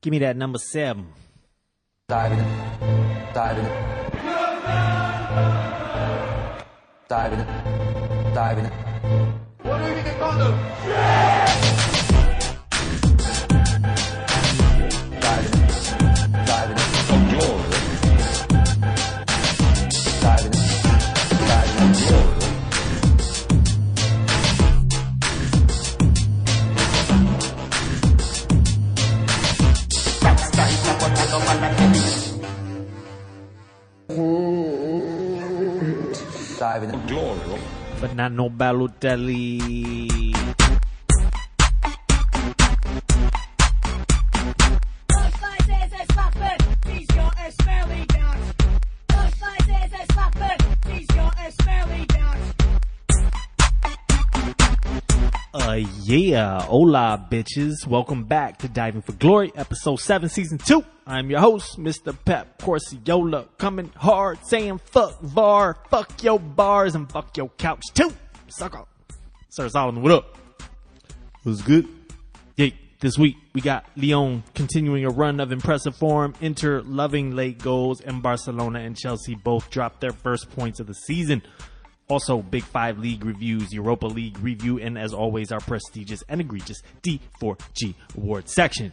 Give me that number 7. Diving. Diving. Diving. Diving. What do you think they call them? Diving. Diving. From glory. Diving. Diving. From glory. Diving. From glory. But not no Balotelli. Yeah, hola bitches. Welcome back to Diving for Glory, episode 7, season 2. I'm your host, Mr. Pep Corsiola, coming hard, saying fuck VAR, fuck your bars, and fuck your couch too. Sucker. Sir Solomon, what up? What's good? Yeah, this week we got Lyon continuing a run of impressive form, Inter loving late goals, and Barcelona and Chelsea both dropped their first points of the season. Also, Big 5 League reviews, Europa League review, and as always, our prestigious and egregious D4G award section.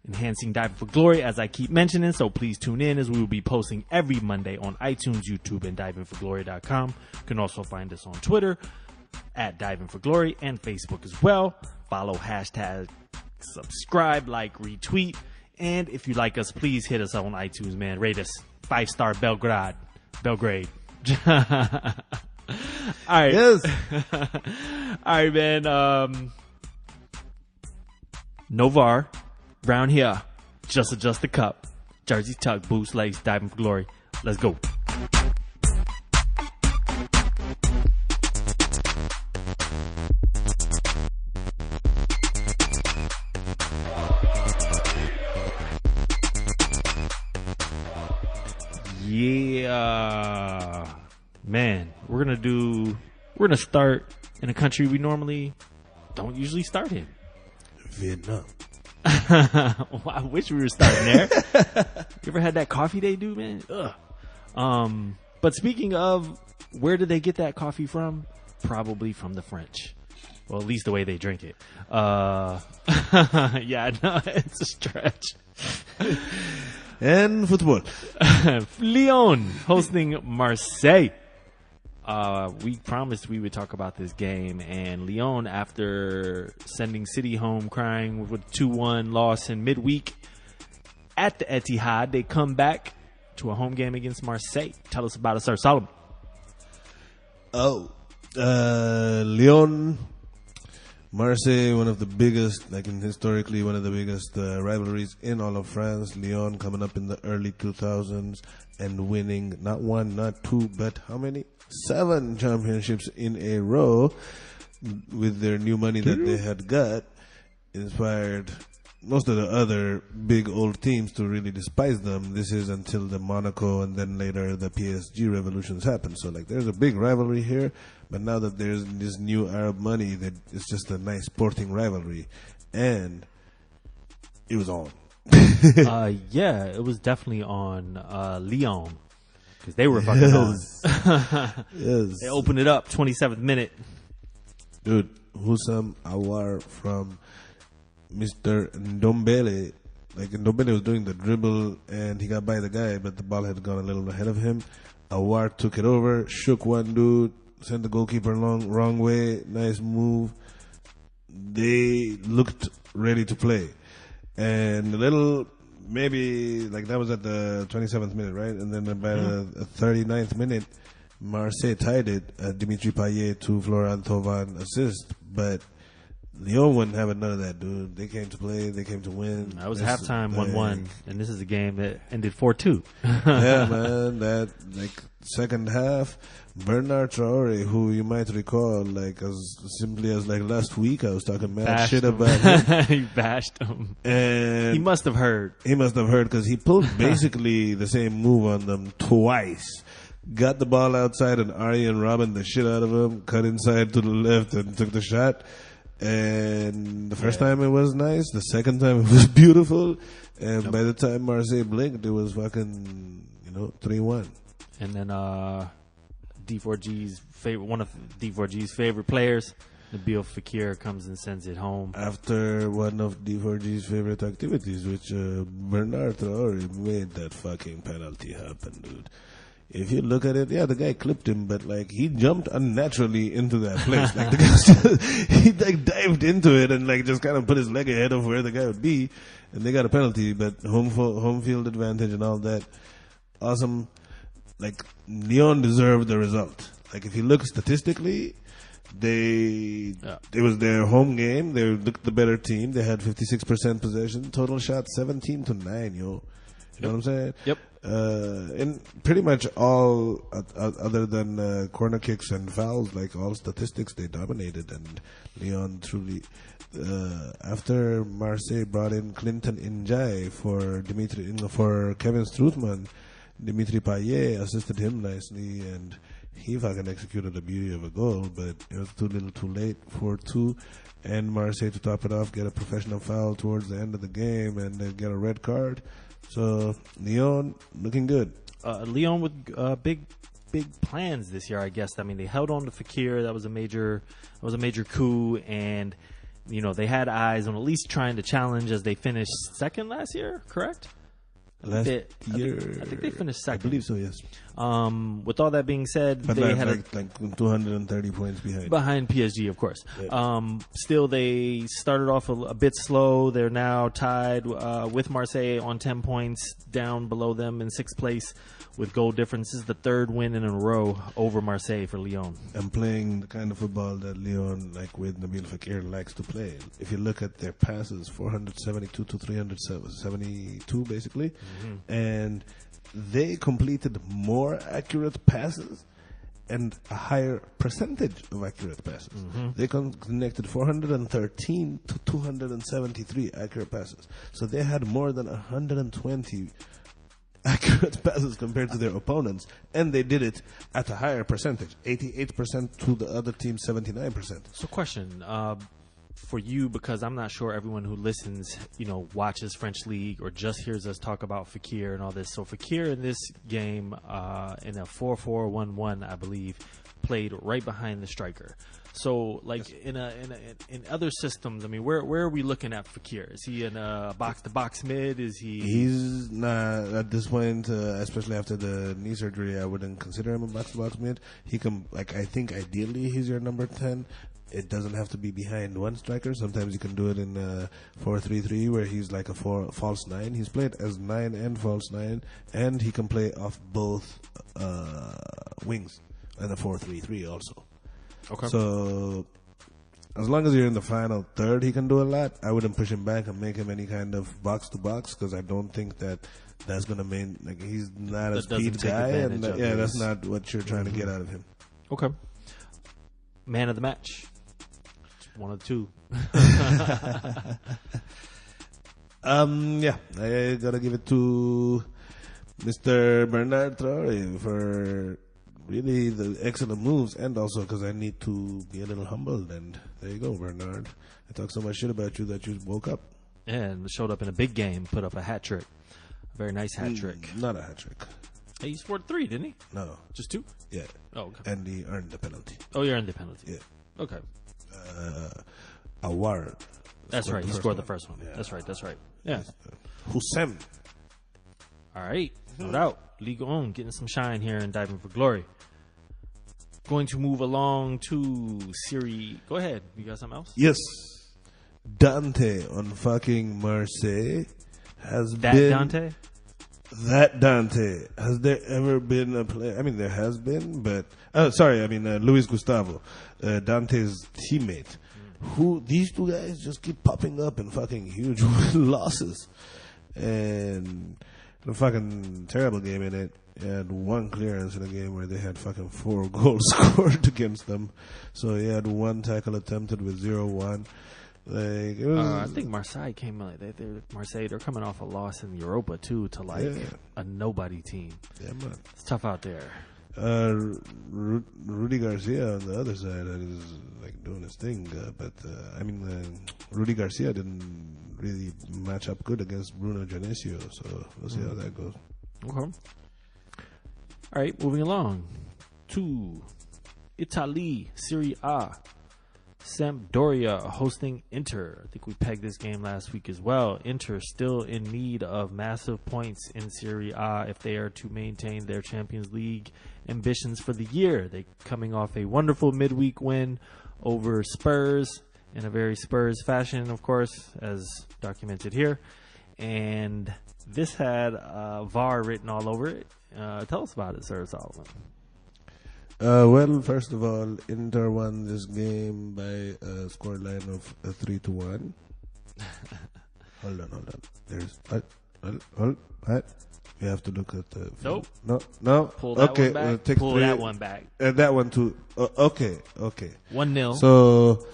Enhancing Diving for Glory, as I keep mentioning, so please tune in as we will be posting every Monday on iTunes, YouTube, and divingforglory.com. You can also find us on Twitter at Diving for Glory and Facebook as well. Follow hashtag subscribe, like, retweet, and if you like us, please hit us on iTunes, man. Rate us 5-star Belgrade. All right. Yes. All right, man. No VAR. Round here. Just adjust the cup. Jersey tuck, boots, lace, Diving for Glory. Let's go. Yeah. Man, we're gonna start in a country we normally don't usually start in. Vietnam. Well, I wish we were starting there. You ever had that coffee they do, man? Ugh. But speaking of, where did they get that coffee from? Probably from the French. Well, at least the way they drink it. Yeah, no, it's a stretch. And football. Lyon hosting Marseille. We promised we would talk about this game, and Lyon, after sending City home crying with a 2-1 loss in midweek at the Etihad, they come back to a home game against Marseille. Tell us about it, Sir Solomon. Lyon, Marseille, one of the biggest, historically, one of the biggest rivalries in all of France. Lyon coming up in the early 2000s and winning not 1, not 2, but how many? 7 championships in a row with their new money that they had got. Inspired most of the other big old teams to really despise them. This is until the Monaco and then later the PSG revolutions happened. So there's a big rivalry here, but now that there's this new Arab money, that it's just a nice sporting rivalry, and it was on. Yeah, it was definitely on Lyon. Because they were fucking on. Yes. They opened it up, 27th minute. Dude, Hussam Aouar from Mr. Ndombele. Ndombele was doing the dribble and he got by the guy, but the ball had gone a little ahead of him. Aouar took it over, shook one dude, sent the goalkeeper wrong way. Nice move. They looked ready to play. And a little... Maybe that was at the 27th minute, right? And then by the 39th minute, Marseille tied it. Dimitri Payet to Florent Thauvin assist, but Lyon wouldn't have none of that, dude. They came to play, they came to win. That was halftime 1-1, and this is a game that ended 4-2. Yeah, man. That second half, Bernard Traore, who you might recall, as simply as last week, I was talking mad shit about him. He bashed him, and he must have heard. He must have heard because he pulled basically the same move on them twice. got the ball outside, and Arjen Robben the shit out of him, cut inside to the left, and took the shot. And the first time it was nice. The second time it was beautiful. And by the time Marseille blinked, it was fucking, 3-1. And then D4G's one of D4G's favorite players, Nabil Fekir, comes and sends it home. After one of D4G's favorite activities, which Bernard Traore made that fucking penalty happen, dude. If you look at it, the guy clipped him, but he jumped unnaturally into that place. The guy he dived into it and just kind of put his leg ahead of where the guy would be, and they got a penalty. But home field advantage and all that, awesome. Lyon deserved the result. If you look statistically, it was their home game. They looked the better team. They had 56% possession, total shots 17-9. You know what I'm saying? Yep. In pretty much all other than corner kicks and fouls, all statistics, they dominated. And Lyon truly, after Marseille brought in Clinton Njai for Kevin Strootman, Dimitri Payet assisted him nicely, and he fucking executed a beauty of a goal, but it was too little too late. 4-2, and Marseille, to top it off, get a professional foul towards the end of the game, and they get a red card. So Lyon looking good. Lyon with big plans this year, I guess. I mean, they held on to Fekir. That was a major coup, and they had eyes on at least trying to challenge as they finished second last year. Correct? Last year, I think they finished second. I believe so. Yes. With all that being said, but they had 230 points behind PSG, of course. Yeah. Still, they started off a bit slow. They're now tied with Marseille on 10 points, down below them in sixth place with goal difference. This is the third win in a row over Marseille for Lyon. And playing the kind of football that Lyon, with Nabil Fekir, likes to play. If you look at their passes, 472 to 372, basically, and they completed more accurate passes and a higher percentage of accurate passes. They connected 413 to 273 accurate passes. So they had more than 120 accurate passes compared to their opponents, and they did it at a higher percentage, 88% to the other team, 79%. So question for you, because I'm not sure everyone who listens, watches French League or just hears us talk about Fekir and all this. So Fekir in this game, in a 4-4-1-1, I believe, played right behind the striker. So, in other systems, I mean, where are we looking at Fekir? Is he in a box-to-box mid? Is he? He's not at this point, especially after the knee surgery. I wouldn't consider him a box-to-box mid. He can, I think, ideally he's your number 10. It doesn't have to be behind one striker. Sometimes you can do it in 4-3-3, where he's like a false 9. He's played as 9 and false 9, and he can play off both wings and a 4-3-3 also. Okay. So, as long as you're in the final third, he can do a lot. I wouldn't push him back and make him any kind of box-to-box, because I don't think that's going to mean, he's not a speed guy. And that's not what you're trying to get out of him. Okay. Man of the match. One of the two. I got to give it to Mr. Bernard Traore for really the excellent moves, and also because I need to be a little humbled. And there you go, Bernard. I talked so much shit about you that you woke up. Yeah, and showed up in a big game, put up a hat trick. A very nice hat trick. Not a hat trick. Hey, he scored 3, didn't he? No. Just 2? Yeah. Oh, okay. And he earned the penalty. Oh, you earned the penalty. Yeah. Okay. Awar. That's right. He scored the first one. Yeah. That's right. Yeah. Hussein. All right. No doubt. Ligue 1 getting some shine here and diving for glory. Going to move along to Serie. Go ahead. You got something else? Yes. Dante on fucking Marseille has been... Dante? That Dante. Has there ever been a player? I mean, there has been, but... Luis Gustavo, Dante's teammate. Who these two guys just keep popping up in fucking huge losses. And a fucking terrible game in it. He had one clearance in a game where they had fucking 4 goals scored against them. So he had 1 tackle attempted with 0-1. I think Marseille came they're coming off a loss in Europa too to a nobody team. Yeah, man. It's tough out there. Rudy Garcia on the other side is like doing his thing, but Rudy Garcia didn't really match up good against Bruno Genesio, so we'll see how that goes. Okay. All right, moving along to Italy, Serie A. Sampdoria hosting Inter. I think we pegged this game last week as well. Inter still in need of massive points in Serie A if they are to maintain their Champions League ambitions for the year. They coming off a wonderful midweek win over Spurs in a very Spurs fashion, of course, as documented here. And this had VAR written all over it. Tell us about it, Sir Solomon. Well, first of all, Inter won this game by a scoreline of 3-1. Hold on. There's hold. We have to look at the. Nope. No. Pull that okay, one back. Take Pull that one back. That one too. Okay. 1-0. So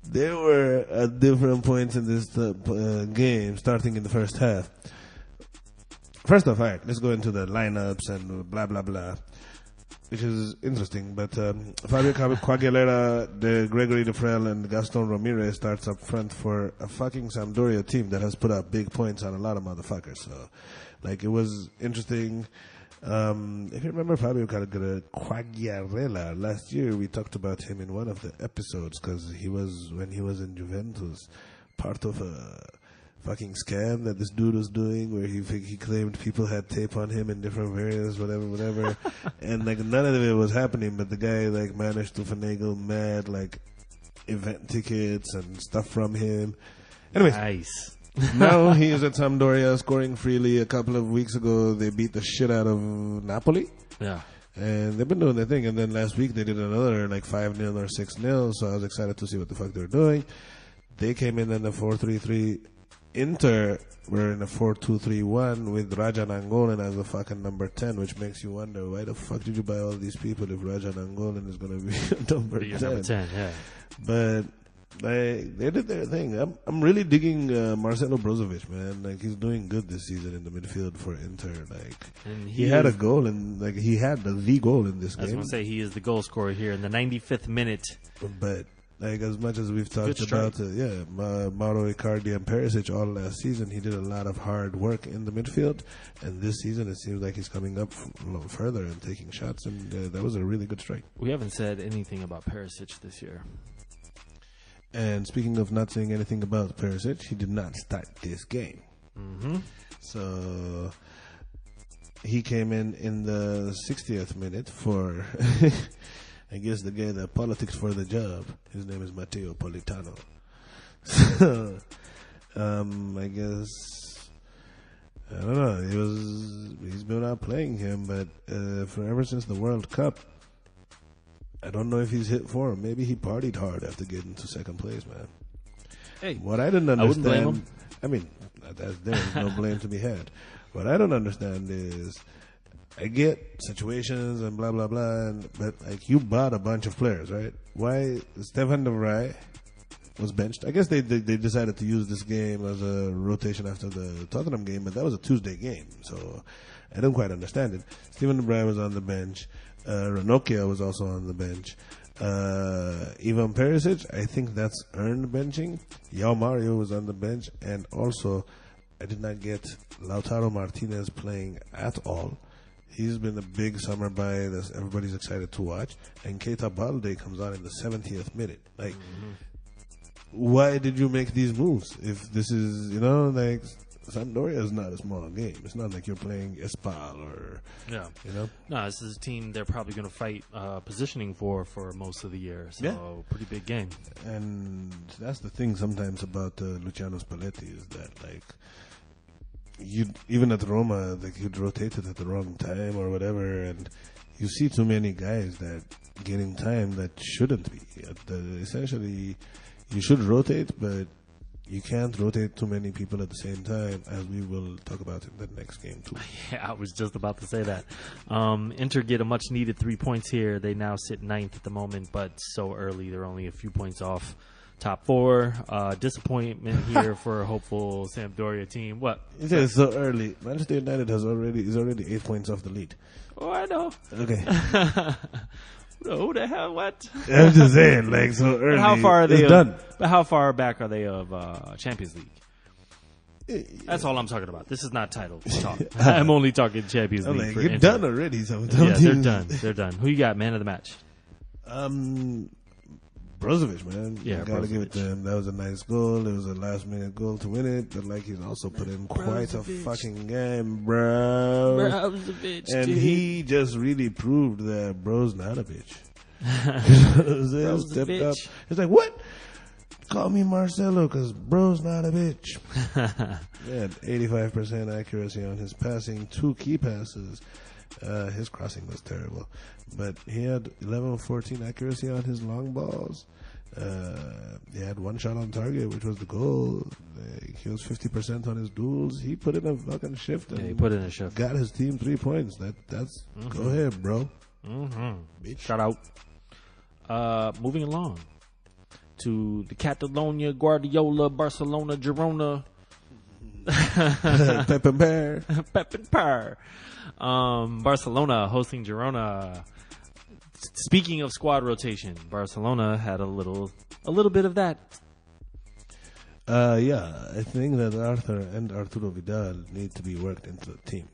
there were at different points in this game, starting in the first half. First off, all right, let's go into the lineups and blah, blah, blah, which is interesting. But Fabio Quagliarella, Gregory Defrel, and Gaston Ramirez starts up front for a fucking Sampdoria team that has put up big points on a lot of motherfuckers. So, like, it was interesting. If you remember Fabio Quagliarella, last year we talked about him in one of the episodes because when he was in Juventus, part of a fucking scam that this dude was doing where he claimed people had tape on him in different variants, whatever. And like none of it was happening, but the guy like managed to finagle mad like event tickets and stuff from him. Anyways, nice. Now he is at Sampdoria scoring freely. A couple of weeks ago they beat the shit out of Napoli. Yeah. And they've been doing their thing. And then last week they did another like 5-0 or 6-0. So I was excited to see what the fuck they were doing. They came in a 4-3-3. Inter were in a 4-2-3-1 with Rajan Angolan as the fucking number 10, which makes you wonder why the fuck did you buy all these people if Rajan Angolan is going to be number 10? Number 10, yeah. But they did their thing. I'm really digging Marcelo Brozovic, man. Like he's doing good this season in the midfield for Inter. Like and he had a goal and like he had the goal in this game. I was going to say he is the goal scorer here in the 95th minute. But like as much as we've talked about Mauro Icardi and Perisic all last season, he did a lot of hard work in the midfield, and this season it seems like he's coming up a lot further and taking shots, and that was a really good strike. We haven't said anything about Perisic this year. And speaking of not saying anything about Perisic, he did not start this game. Mm-hmm. So he came in the 60th minute for I guess the guy that politics for the job. His name is Matteo Politano. So, I guess I don't know. He's been out playing him, but ever since the World Cup, I don't know if he's hit form. Maybe he partied hard after getting to second place, man. Hey, what I didn't understand. I wouldn't blame him. I mean, there's no blame to be had. What I don't understand is, I get situations and blah blah blah, but like you bought a bunch of players, right? Why Stefan de Vrij was benched? I guess they decided to use this game as a rotation after the Tottenham game, but that was a Tuesday game, so I didn't quite understand it. Stefan de Vrij was on the bench. Ranocchia was also on the bench. Ivan Perisic, I think that's earned benching. Yao Mario was on the bench, and also I did not get Lautaro Martinez playing at all. He's been a big summer buy that everybody's excited to watch. And Keita Balde comes on in the 70th minute. Like, why did you make these moves? If this is, like, Sampdoria is not a small game. It's not like you're playing Espal or, No, this is a team they're probably going to fight positioning for most of the year. So, pretty big game. And that's the thing sometimes about Luciano Spalletti is that, like, even at Roma, like you'd rotated at the wrong time or whatever, and you see too many guys that getting time that shouldn't be. Essentially, you should rotate, but you can't rotate too many people at the same time, as we will talk about in the next game too. Yeah, I was just about to say that. Inter get a much-needed 3 points here. They now sit 9th at the moment, but so early they're only a few points off top four. Disappointment here for a hopeful Sampdoria team. What? It is so early. Manchester United is already 8 points off the lead. Oh, I know. Okay. Who the hell? What? I'm just saying, like, so early. But how far are they? Done. But how far back are they of Champions League? That's all I'm talking about. This is not title talk. I'm only talking Champions I'm League. like, For you're Inter. done already. So Yeah, they're done. They're done. Who you got? Man of the match. Brozovic, man. Yeah, gotta give it Brozovic. to him. That was a nice goal. It was a last-minute goal to win it. But like, he's also put in quite a Brozovic. fucking game, bro. Brozovic, And dude. he just really proved that bro's not a bitch. Bro's a Stepped bitch. up. He's like, what? Call me Marcelo, because bro's not a bitch. He had 85% accuracy on his passing, 2 key passes. His crossing was terrible. But he had 11-14 accuracy on his long balls. He had 1 shot on target, which was the goal. He was 50% on his duels. He put in a fucking shift and Yeah, he put in a shift. got his team 3 points. That's Go ahead, bro. Bitch. Shout out. Moving along to the Catalonia, Guardiola, Barcelona, Girona, Pep and Bear. Pep and Per. Barcelona hosting Girona. Speaking of squad rotation, Barcelona had a little bit of that. Yeah, I think that Arthur and Arturo Vidal need to be worked into the team.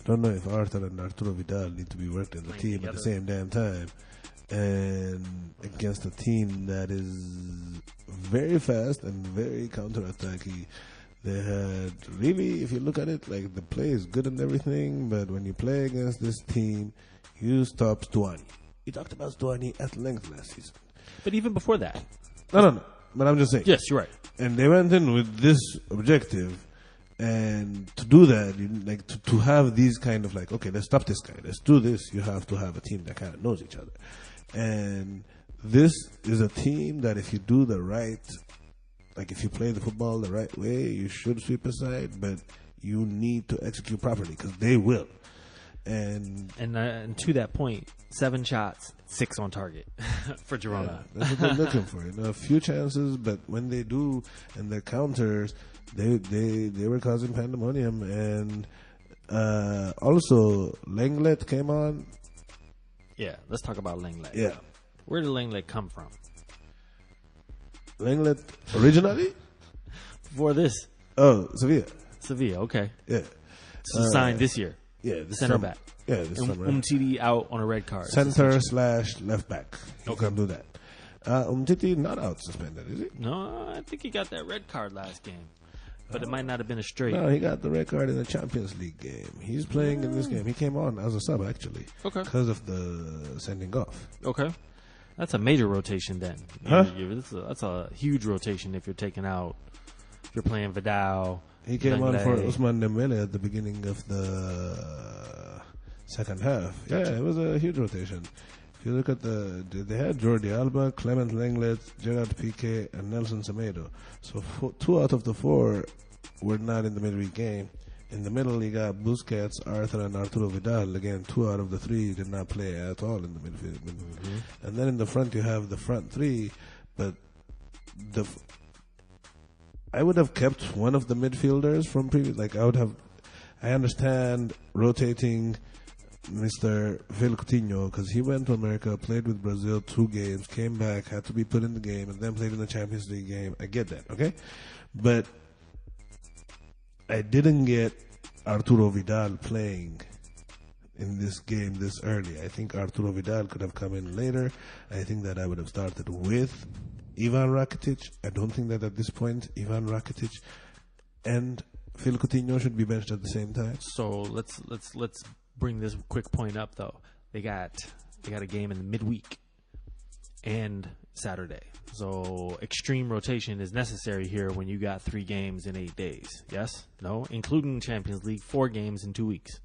I don't know if Arthur and Arturo Vidal need to be worked in the team at the same damn time. And against a team that is very fast and very counter-attacky. They had really, if you look at it, like the play is good and everything, but when you play against this team, you stop Stuani. We talked about Stuani at length last season. But even before that. No. But I'm just saying. Yes, you're right. And they went in with this objective, and to do that, to have these kind of like, okay, let's stop this guy, let's do this, you have to have a team that kind of knows each other. And this is a team that if you do the right, like if you play the football the right way, you should sweep aside, but you need to execute properly because they will. And to that point, 7 shots, 6 on target for Girona. that's what they're looking for. A few chances, but when they do, and their counters, they were causing pandemonium. And also, Lenglet came on. Yeah, let's talk about Lenglet. Yeah. Where did Lenglet come from? Lenglet originally? Before this, Sevilla. okay. Yeah. Signed this year. Yeah, this Center summer. back. Yeah, this summer. Umtiti out on a red card. Center/left back. You can do that. Umtiti not out suspended, is he? No, I think he got that red card last game. But it might not have been a straight. No, he got the red card in the Champions League game. He's playing in this game. He came on as a sub, actually. Okay. Because of the sending off. Okay. That's a major rotation then. Huh? That's a huge rotation if you're taking out, if you're playing Vidal. He came on Lenglet. for Ousmane Dembele at the beginning of the second half. Gotcha. Yeah, it was a huge rotation. If you look at they had Jordi Alba, Clement Lenglet, Gerard Piqué, and Nelson Semedo. So 2 out of the 4 were not in the midweek game. In the middle, you got Busquets, Arthur, and Arturo Vidal. Again, 2 out of the 3 did not play at all in the midfield. Mm-hmm. And then in the front, you have the front 3, but I would have kept one of the midfielders from previous. Like I understand rotating Mr. Phil Coutinho because he went to America, played with Brazil 2 games, came back, had to be put in the game, and then played in the Champions League game. I get that, okay? But I didn't get Arturo Vidal playing in this game this early. I think Arturo Vidal could have come in later. I think that I would have started with Ivan Rakitic. I don't think that at this point Ivan Rakitic and Phil Coutinho should be benched at the same time. So let's bring this quick point up though. They got a game in the midweek and Saturday. So extreme rotation is necessary here when you got 3 games in 8 days. Yes? No? Including Champions League, 4 games in 2 weeks.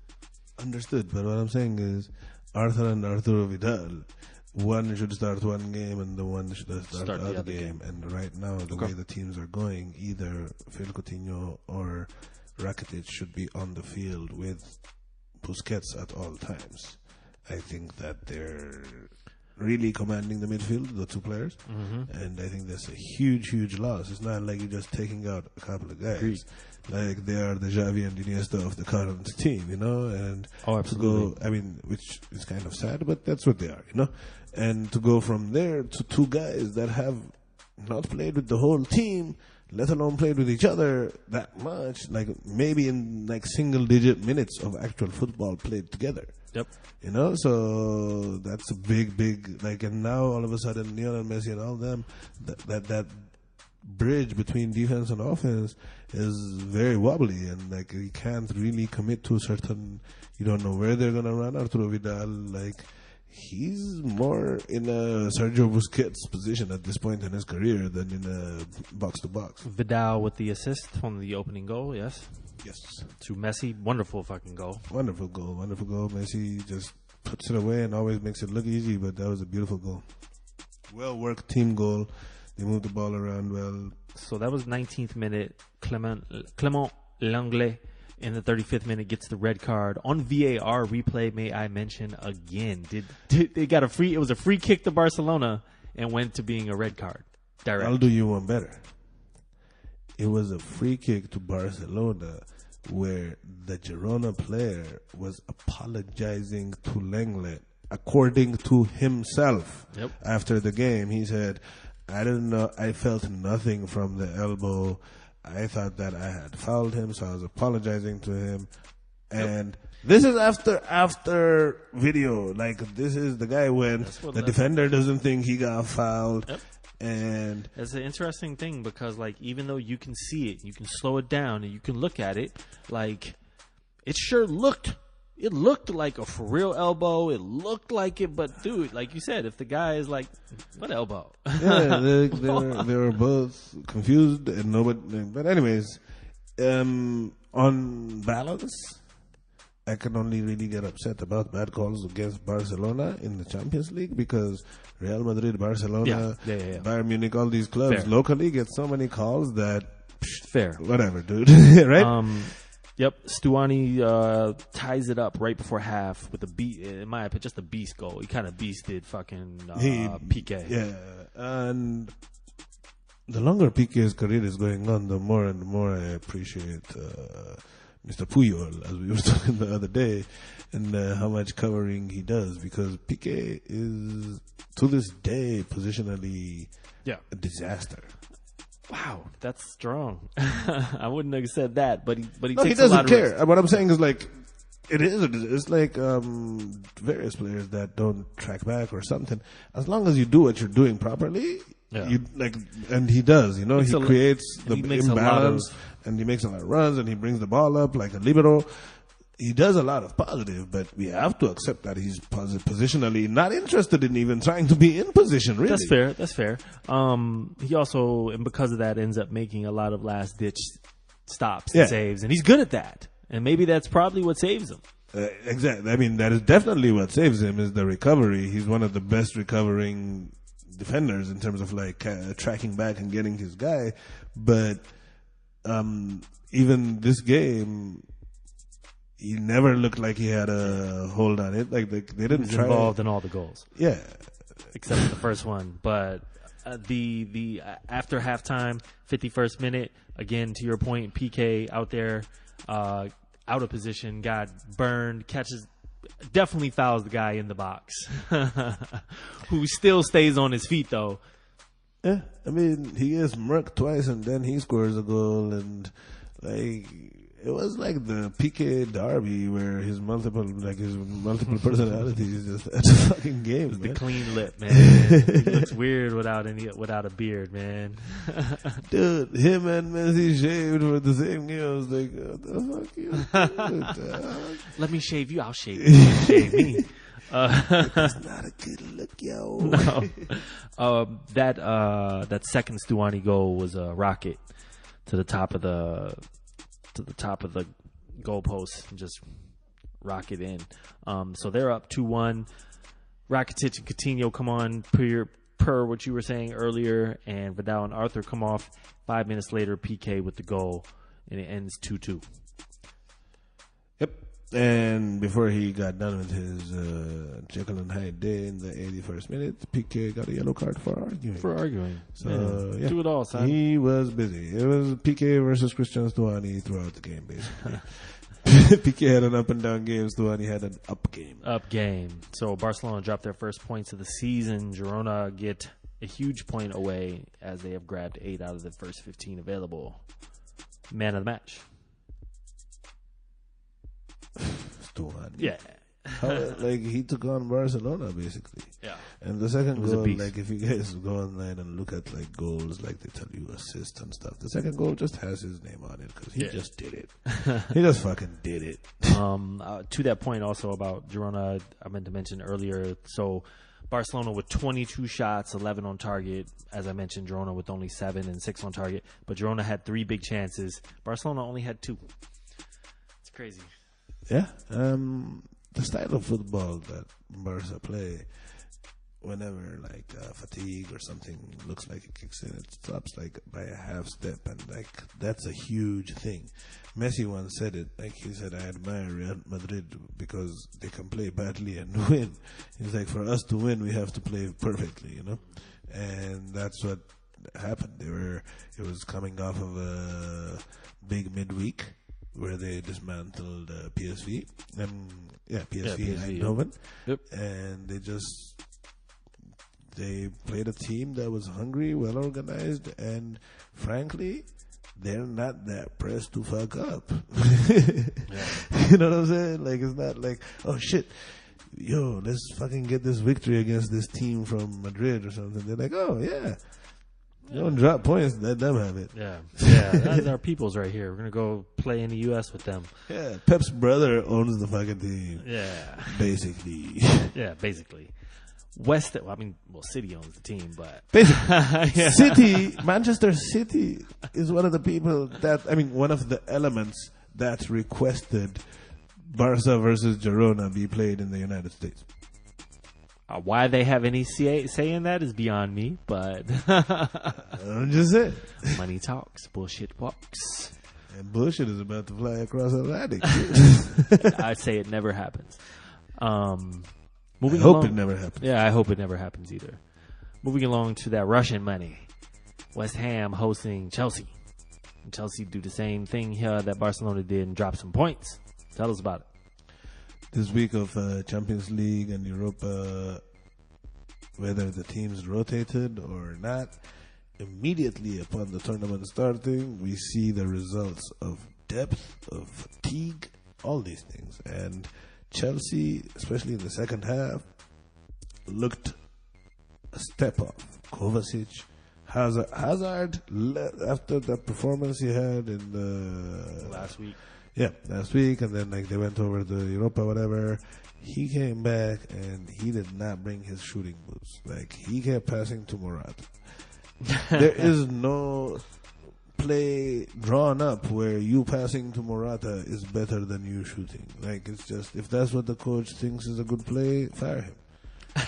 Understood, but what I'm saying is Arthur and Arturo Vidal, one should start one game and the one should start the other game. And right now, the way the teams are going, either Phil Coutinho or Rakitic should be on the field with Busquets at all times. I think that they're really commanding the midfield, the two players. And I think that's a huge, huge loss. It's not like you're just taking out a couple of guys. Agreed. Like they are the Xavi and Iniesta of the current team, you know. And absolutely. I mean, which is kind of sad, but that's what they are, you know. And to go from there to two guys that have not played with the whole team, let alone played with each other that much, like maybe in like single-digit minutes of actual football played together. Yep. You know, so that's a big, like, and now all of a sudden, Lionel Messi and all them, that bridge between defense and offense is very wobbly, and like you can't really commit to a certain. You don't know where they're gonna run. Arturo Vidal, like. He's more in a Sergio Busquets position at this point in his career than in a box-to-box. Vidal with the assist on the opening goal, yes. Yes. To Messi, wonderful fucking goal. Wonderful goal. Messi just puts it away and always makes it look easy, but that was a beautiful goal. Well-worked team goal. They moved the ball around well. So that was 19th minute. Clement Lenglet in the 35th minute gets the red card. On VAR replay, may I mention again, they got a free? It was a free kick to Barcelona and went to being a red card. Direct. I'll do you one better. It was a free kick to Barcelona where the Girona player was apologizing to Lenglet, according to himself. Yep. After the game, he said, "I didn't know. I felt nothing from the elbow. I thought that I had fouled him, so I was apologizing to him." And this is after video. Like, this is the guy when the defender doesn't think he got fouled. Yep. And it's an interesting thing because, like, even though you can see it, you can slow it down and you can look at it, like, it sure looked. It looked like a for real elbow. It looked like it, but dude, like you said, if the guy is like, what elbow? Yeah, they were both confused and nobody. But anyways, on balance, I can only really get upset about bad calls against Barcelona in the Champions League because Real Madrid, Barcelona, Bayern Munich, all these clubs locally get so many calls that whatever, dude, right? Yep, Stuani ties it up right before half with in my opinion, just a beast goal. He kind of beasted fucking Piqué. Yeah, and the longer Piqué's career is going on, the more and more I appreciate Mr. Puyol, as we were talking the other day, and how much covering he does, because Piqué is, to this day, positionally a disaster. Wow, that's strong. I wouldn't have said that, but he takes he a doesn't lot of care. risks. What I'm saying is, like, it's like various players that don't track back or something. As long as you do what you're doing properly, you like, and he does. You know, he creates the imbalance, and he makes a lot of runs, and he brings the ball up like a libero. He does a lot of positive, but we have to accept that he's positionally not interested in even trying to be in position, really. That's fair. He also, and because of that, ends up making a lot of last-ditch stops and saves, and he's good at that. And maybe that's probably what saves him. Exactly. I mean, that is definitely what saves him, is the recovery. He's one of the best recovering defenders in terms of, like, tracking back and getting his guy. But even this game, he never looked like he had a hold on it. Like, they didn't try. Involved in all the goals. Yeah. Except for the first one. But the after halftime, 51st minute, again, to your point, PK out there, out of position, got burned, catches, definitely fouls the guy in the box, who still stays on his feet, though. Yeah, I mean, he gets murked twice and then he scores a goal, and, like, it was like the PK derby where his multiple personalities just at the fucking game. The clean lip, man. He looks weird without a beard, man. Dude, him and Messi shaved for the same game. I was like, what the fuck you doing? Let me shave you. I'll shave you. Shave me. That's not a good look, yo. No. That second Stuani goal was a rocket to the top of the goalpost and just rock it in. So they're up 2-1. Rakitic and Coutinho come on per what you were saying earlier, and Vidal and Arthur come off. 5 minutes later, PK with the goal, and it ends 2-2. Yep. And before he got done with his Jekyll and high day in the 81st minute. Piqué got a yellow card for arguing. So, yeah. Do it all, son. He was busy. It was Piqué versus Christian Stuani throughout the game, basically. Piqué had an up and down game. Stuani had an up game. Up game. So Barcelona dropped their first points of the season. Girona get a huge point away as they have grabbed 8 out of the first 15 available. Man of the match. Stuani. Yeah. Like, he took on Barcelona, basically. Yeah. And the second was a goal, beast. like, if you guys go online and look at, like, goals, like, they tell you assists and stuff, the second goal just has his name on it because he just did it. He just fucking did it. To that point also about Girona, I meant to mention earlier, so Barcelona with 22 shots, 11 on target. As I mentioned, Girona with only 7 and 6 on target. But Girona had 3 big chances. Barcelona only had 2. It's crazy. Yeah. The style of football that Barca play, whenever like fatigue or something looks like it kicks in, it stops like by a half step, and like that's a huge thing. Messi once said it, like he said, I admire Real Madrid because they can play badly and win. He's like, for us to win, we have to play perfectly, you know, and that's what happened. It was coming off of a big midweek where they dismantled PSV and PSV Eindhoven, and they played a team that was hungry, well organized, and frankly, they're not that pressed to fuck up. You know what I'm saying? Like, it's not like, oh shit, yo, let's fucking get this victory against this team from Madrid or something. They're like, oh yeah. You don't drop points, let them have it. Yeah, that's our peoples right here. We're going to go play in the U.S. with them. Yeah, Pep's brother owns the fucking team. Yeah. Basically. Yeah, basically. City owns the team, but... Basically. City, Manchester City is one of the people one of the elements that requested Barca versus Girona be played in the United States. Why they have any say in that is beyond me, but I'm just saying. Money talks, bullshit walks. And bullshit is about to fly across Atlantic. I'd say it never happens. I hope it never happens. Yeah, I hope it never happens either. Moving along to that Russian money. West Ham hosting Chelsea. And Chelsea do the same thing here that Barcelona did and drop some points. Tell us about it. This week of Champions League and Europa, whether the teams rotated or not, immediately upon the tournament starting, we see the results of depth, of fatigue, all these things. And Chelsea, especially in the second half, looked a step off. Kovacic, Hazard, after the performance he had in the last week. Yeah, last week, and then like they went over to Europa, whatever. He came back and he did not bring his shooting boots. Like, he kept passing to Morata. There is no play drawn up where you passing to Morata is better than you shooting. Like, it's just, if that's what the coach thinks is a good play, fire him.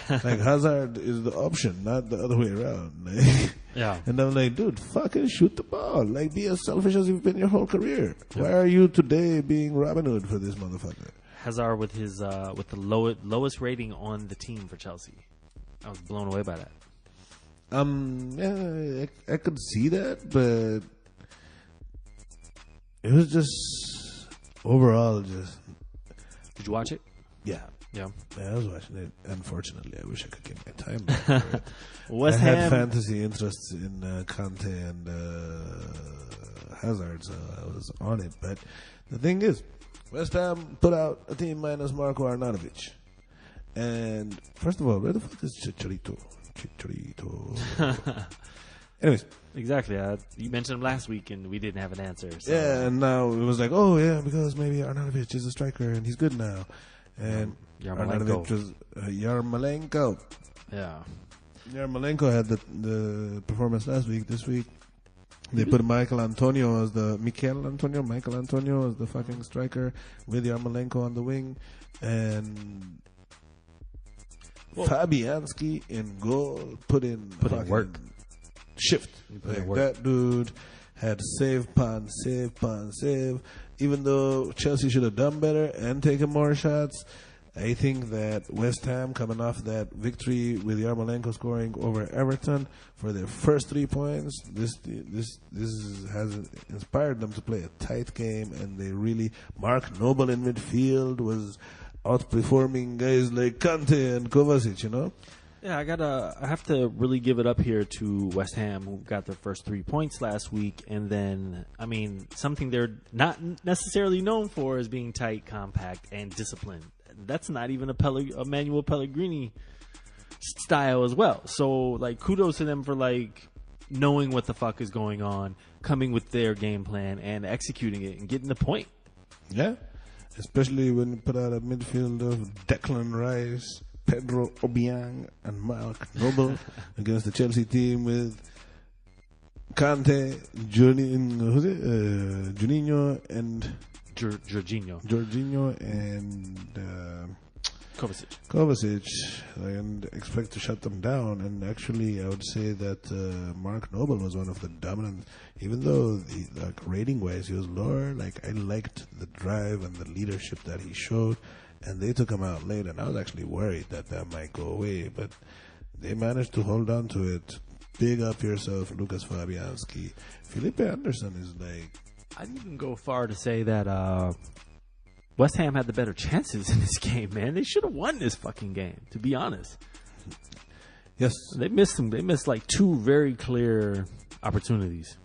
Like, Hazard is the option, not the other way around. Like, yeah. And I'm like, dude, fucking shoot the ball. Like, be as selfish as you've been your whole career. Yep. Why are you today being Robin Hood for this motherfucker? Hazard with his with the lowest rating on the team for Chelsea. I was blown away by that. Yeah, I could see that, but it was just overall just. Did you watch it? Yeah. Yeah, I was watching it. Unfortunately, I wish I could get my time back for it. West I Ham had fantasy interests in Kante and Hazard, so I was on it. But the thing is, West Ham put out a team minus Marco Arnautovic. And first of all, where the fuck is Chicharito? Anyways. Exactly. You mentioned him last week, and we didn't have an answer. So. Yeah, and now it was like, oh, yeah, because maybe Arnautovic is a striker, and he's good now. And Arnautovic was Yarmolenko. Yeah. Yarmolenko had the performance last week. This week, they put Michael Antonio as the fucking striker with Yarmolenko on the wing, and Fabianski in goal. Put in work. Shift. That dude had save. Even though Chelsea should have done better and taken more shots, I think that West Ham, coming off that victory with Yarmolenko scoring over Everton for their first 3 points, this has inspired them to play a tight game, and they really, Mark Noble in midfield was outperforming guys like Kante and Kovacic, you know? Yeah, I have to really give it up here to West Ham, who got their first 3 points last week, and then, I mean, something they're not necessarily known for is being tight, compact, and disciplined. That's not even a Manuel Pellegrini style as well. So, like, kudos to them for, like, knowing what the fuck is going on, coming with their game plan, and executing it, and getting the point. Yeah, especially when you put out a midfield of Declan Rice, Pedro Obiang, and Mark Noble against the Chelsea team with Kante, Juninho, and Jorginho, and Kovacic, and expect to shut them down. And actually, I would say that Mark Noble was one of the dominant, even though rating-wise he was lower. Like, I liked the drive and the leadership that he showed. And they took him out late, and I was actually worried that might go away, but they managed to hold on to it. Big up yourself, Lucas Fabianski. Felipe Anderson is like... I'd even go far to say that West Ham had the better chances in this game, man. They should have won this fucking game, to be honest. Yes. They missed them. They missed like 2 very clear opportunities.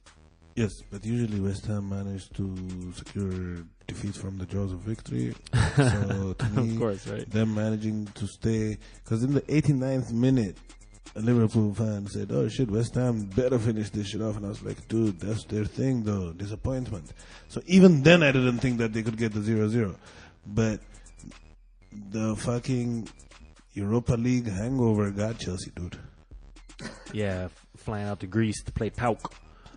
Yes, but usually West Ham managed to secure defeats from the jaws of victory. So to me, of course, right? Them managing to stay, because in the 89th minute, a Liverpool fan said, "Oh shit, West Ham better finish this shit off," and I was like, "Dude, that's their thing, though. Disappointment." So even then, I didn't think that they could get the 0-0, but the fucking Europa League hangover got Chelsea, dude. Yeah, flying out to Greece to play PAOK.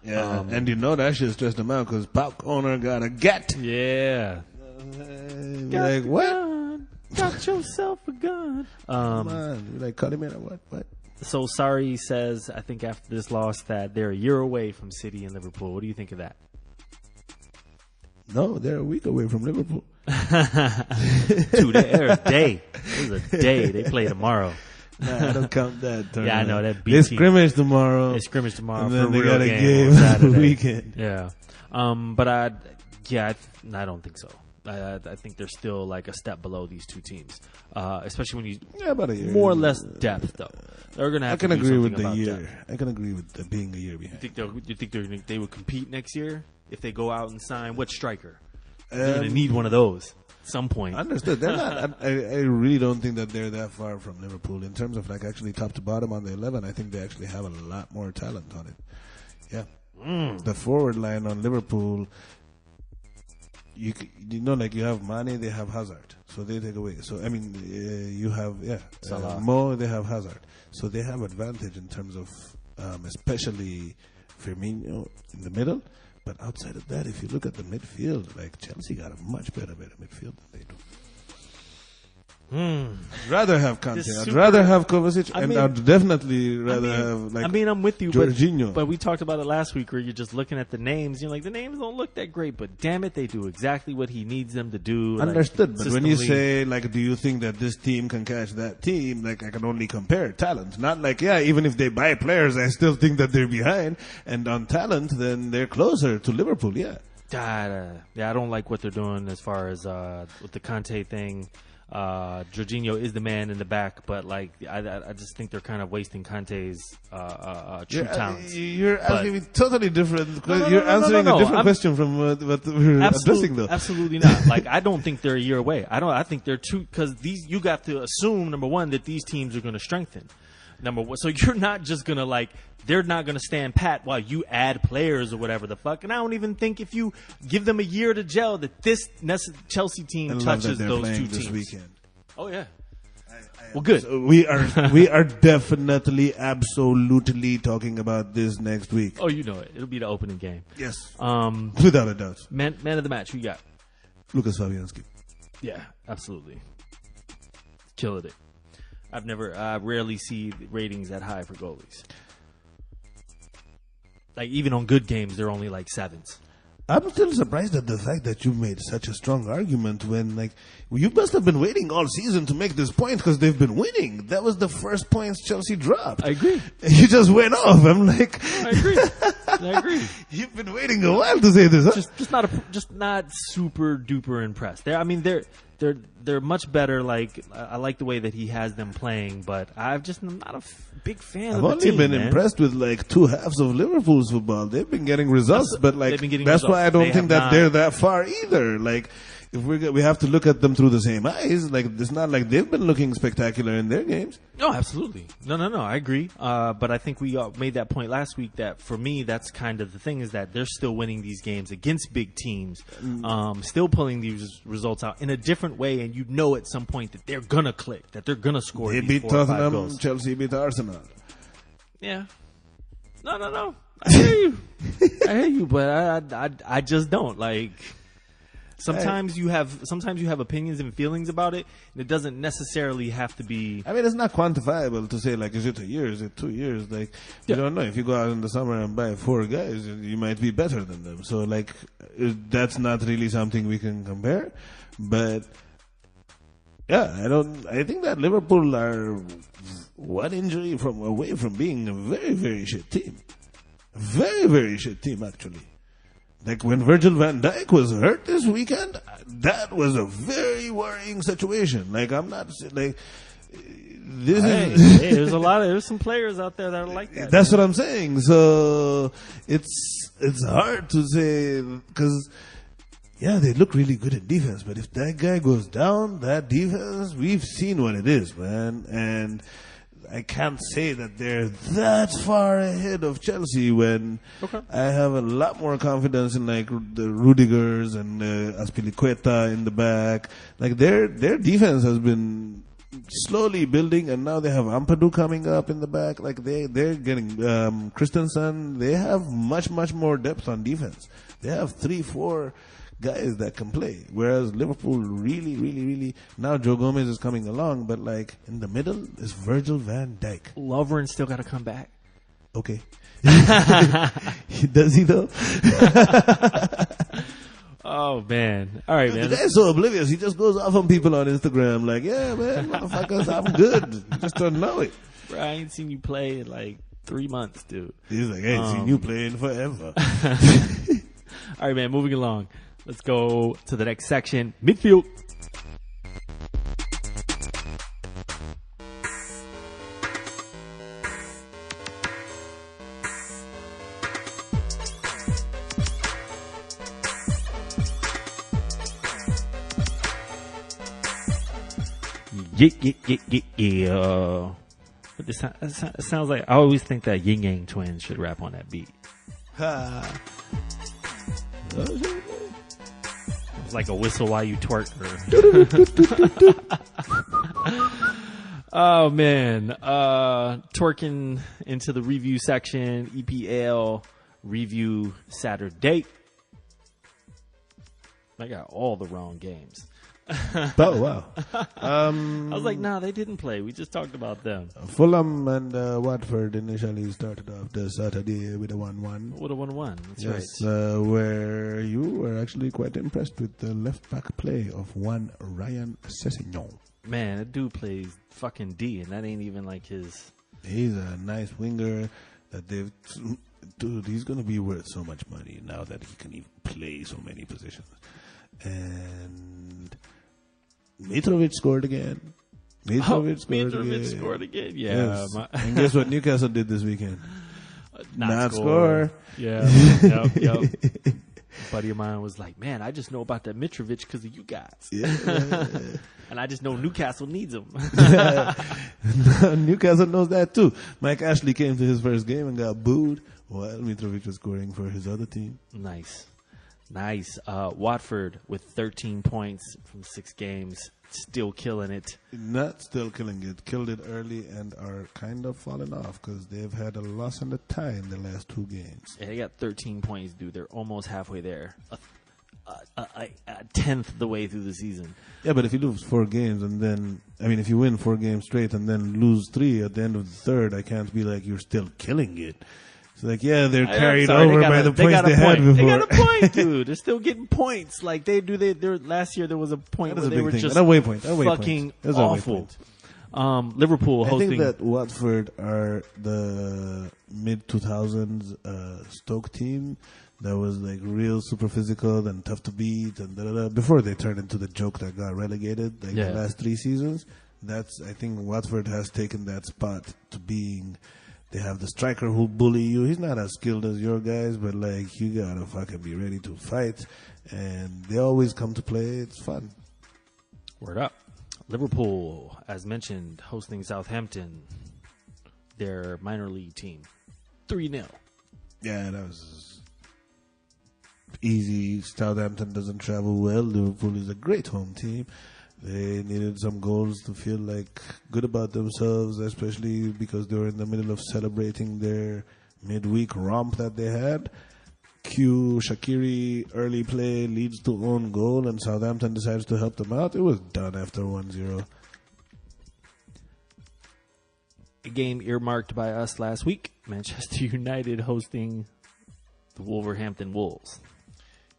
Yeah, and you know that shit stressed them out because PAOK owner got a get. Yeah. Like, what? Got yourself a gun. Come on. You like, cut him in or what? So Sarri says, I think after this loss, that they're a year away from City and Liverpool. What do you think of that? No, they're a week away from Liverpool. Dude, they're a day. It was a day. They play tomorrow. Nah, I don't count that. Yeah, I know that. They scrimmage tomorrow. They scrimmage tomorrow. And for then they a real got a game game on Saturday. weekend. Yeah. But I don't think so. I think they're still like a step below these two teams, especially when you about a year. More or less depth though. They're gonna have. I can to do agree with something the about year. depth. I can agree with being a year behind. You think they would compete next year if they go out and sign what striker? They're gonna need one of those at some point. Understood. They're not. I really don't think that they're that far from Liverpool in terms of like actually top to bottom on the 11. I think they actually have a lot more talent on it. Yeah, the forward line on Liverpool. You know, like you have Mane, they have Hazard, so they take away. So I mean, you have Salah. Mo, they have Hazard, so they have advantage in terms of especially Firmino in the middle. But outside of that, if you look at the midfield, like Chelsea got a much better midfield than they do. I'd rather have Kante. I'd rather have Kovacic, and I'd definitely rather have like. I'm with you, Jorginho. but we talked about it last week, where you're just looking at the names. You're like, the names don't look that great, but damn it, they do exactly what he needs them to do. Understood, like, but when you say like, do you think that this team can catch that team? Like, I can only compare talent, not like even if they buy players, I still think that they're behind. And on talent, then they're closer to Liverpool. Yeah, I don't like what they're doing as far as with the Kante thing. Jorginho is the man in the back, but like I just think they're kind of wasting Kante's true talents. You're asking me totally different. You're answering a different question from what we're addressing, though. Absolutely not. Like, I don't think they're a year away. I think they're because you got to assume, number one, that these teams are going to strengthen. Number one, so you're not just gonna they're not gonna stand pat while you add players or whatever the fuck. And I don't even think if you give them a year to gel that this Chelsea team touches those two teams. Weekend. Oh yeah. Well, good. So we are definitely, absolutely talking about this next week. Oh, you know it. It'll be the opening game. Yes. Without a doubt. Man of the match. Who you got? Lucas Fabianski. Yeah, absolutely. Killing it. I rarely see ratings that high for goalies. Like, even on good games, they're only like 7s. I'm still surprised at the fact that you made such a strong argument when, like, you must have been waiting all season to make this point because they've been winning. That was the first points Chelsea dropped. I agree. You just went off. I'm like, I agree. I agree. You've been waiting a while to say this, huh? Just not super duper impressed. They're much better. Like, I like the way that he has them playing, but I'm not a big fan. I've of the only team, been man. impressed with like two halves of Liverpool's football. They've been getting results, but like that's results. why I don't They think have that not. they're that far either. Like, if we have to look at them through the same eyes. Like, it's not like they've been looking spectacular in their games. No, absolutely. No. I agree. But I think we made that point last week that for me, that's kind of the thing is that they're still winning these games against big teams, still pulling these results out in a different way. And you know at some point that they're going to click, that they're going to score They these beat 4 or 5 Tottenham, goals. Chelsea beat Arsenal. Yeah. No. I hear you, but I just don't like. Sometimes you have opinions and feelings about it, and it doesn't necessarily have to be. I mean, it's not quantifiable to say, like, is it a year, is it 2 years? Like, you don't know. If you go out in the summer and buy 4 guys, you might be better than them. So, like, that's not really something we can compare. But, yeah, I think that Liverpool are one injury away from being a very, very shit team. Very, very shit team, actually. Like, when Virgil van Dijk was hurt this weekend, that was a very worrying situation. Like, I'm not, like, this is... there's some players out there that are like that. That's what I'm saying. So, it's hard to say, because, yeah, they look really good in defense, but if that guy goes down, that defense, we've seen what it is, man. And I can't say that they're that far ahead of Chelsea when I have a lot more confidence in like the Rudigers and Azpilicueta in the back. Like their defense has been slowly building, and now they have Ampadu coming up in the back. Like they're getting Christensen. They have much more depth on defense. They have 3-4 guys that can play, whereas Liverpool really now Joe Gomez is coming along, but like in the middle is Virgil van Dijk. Lovren still got to come back. Okay. Does he though? Oh man! All right, man. The guy's so oblivious. He just goes off on people on Instagram like, "Yeah, man, motherfuckers, I'm good." You just don't know it. Bro, I ain't seen you play in like 3 months, dude. He's like, "I ain't seen you playing forever." All right, man. Moving along. Let's go to the next section. Midfield. Yeah. But it sounds like, I always think that Yin Yang Twins should rap on that beat. It's like a whistle while you twerk. Oh man, twerking into the review section. EPL review Saturday. I got all the wrong games. Oh wow! I was like, nah, they didn't play. We just talked about them. Fulham and Watford initially started off the Saturday with a 1-1. Would have 1-1. That's Yes, right. where you were actually quite impressed with the left back play of one Ryan Sessegnon. Man, that dude plays fucking D, and that ain't even like his. He's a nice winger that they've. Dude, he's gonna be worth so much money now that he can even play so many positions. And Mitrovic scored again. Mitrovic scored again. Yeah. Yes. And guess what Newcastle did this weekend? Not score. Yeah. Yep. A buddy of mine was like, man, I just know about that Mitrovic because of you guys. Yeah. And I just know Newcastle needs him. Newcastle knows that too. Mike Ashley came to his first game and got booed while Mitrovic was scoring for his other team. Nice. Watford with 13 points from 6 games. Still killing it. Not still killing it. Killed it early and are kind of falling off because they've had a loss and a tie in the last 2 games. Yeah, they got 13 points, dude. They're almost halfway there. A tenth the way through the season. Yeah, but if you lose 4 games and then, if you win 4 games straight and then lose 3 at the end of the third, I can't be like you're still killing it. It's like, yeah, they're I'm carried sorry, over by the points got a they had point. before. They got a point, dude. They're still getting points. Like they're last year there was a point That where is a they big were thing. just An away point. fucking That's an away awful. point. Liverpool I hosting. think that Watford are the mid-2000s Stoke team that was like real super physical and tough to beat and da-da-da, before they turned into the joke that got relegated the last 3 seasons. I think Watford has taken that spot to being, they have the striker who'll bully you. He's not as skilled as your guys, but like you gotta fucking be ready to fight, and they always come to play. It's fun. Word up. Liverpool, as mentioned, hosting Southampton, their minor league team. 3-0. Yeah, that was easy. Southampton doesn't travel well. Liverpool is a great home team. They needed some goals to feel like good about themselves, especially because they were in the middle of celebrating their midweek romp that they had. Shaqiri early play leads to own goal, and Southampton decides to help them out. It was done after 1-0. A game earmarked by us last week. Manchester United hosting the Wolverhampton Wolves.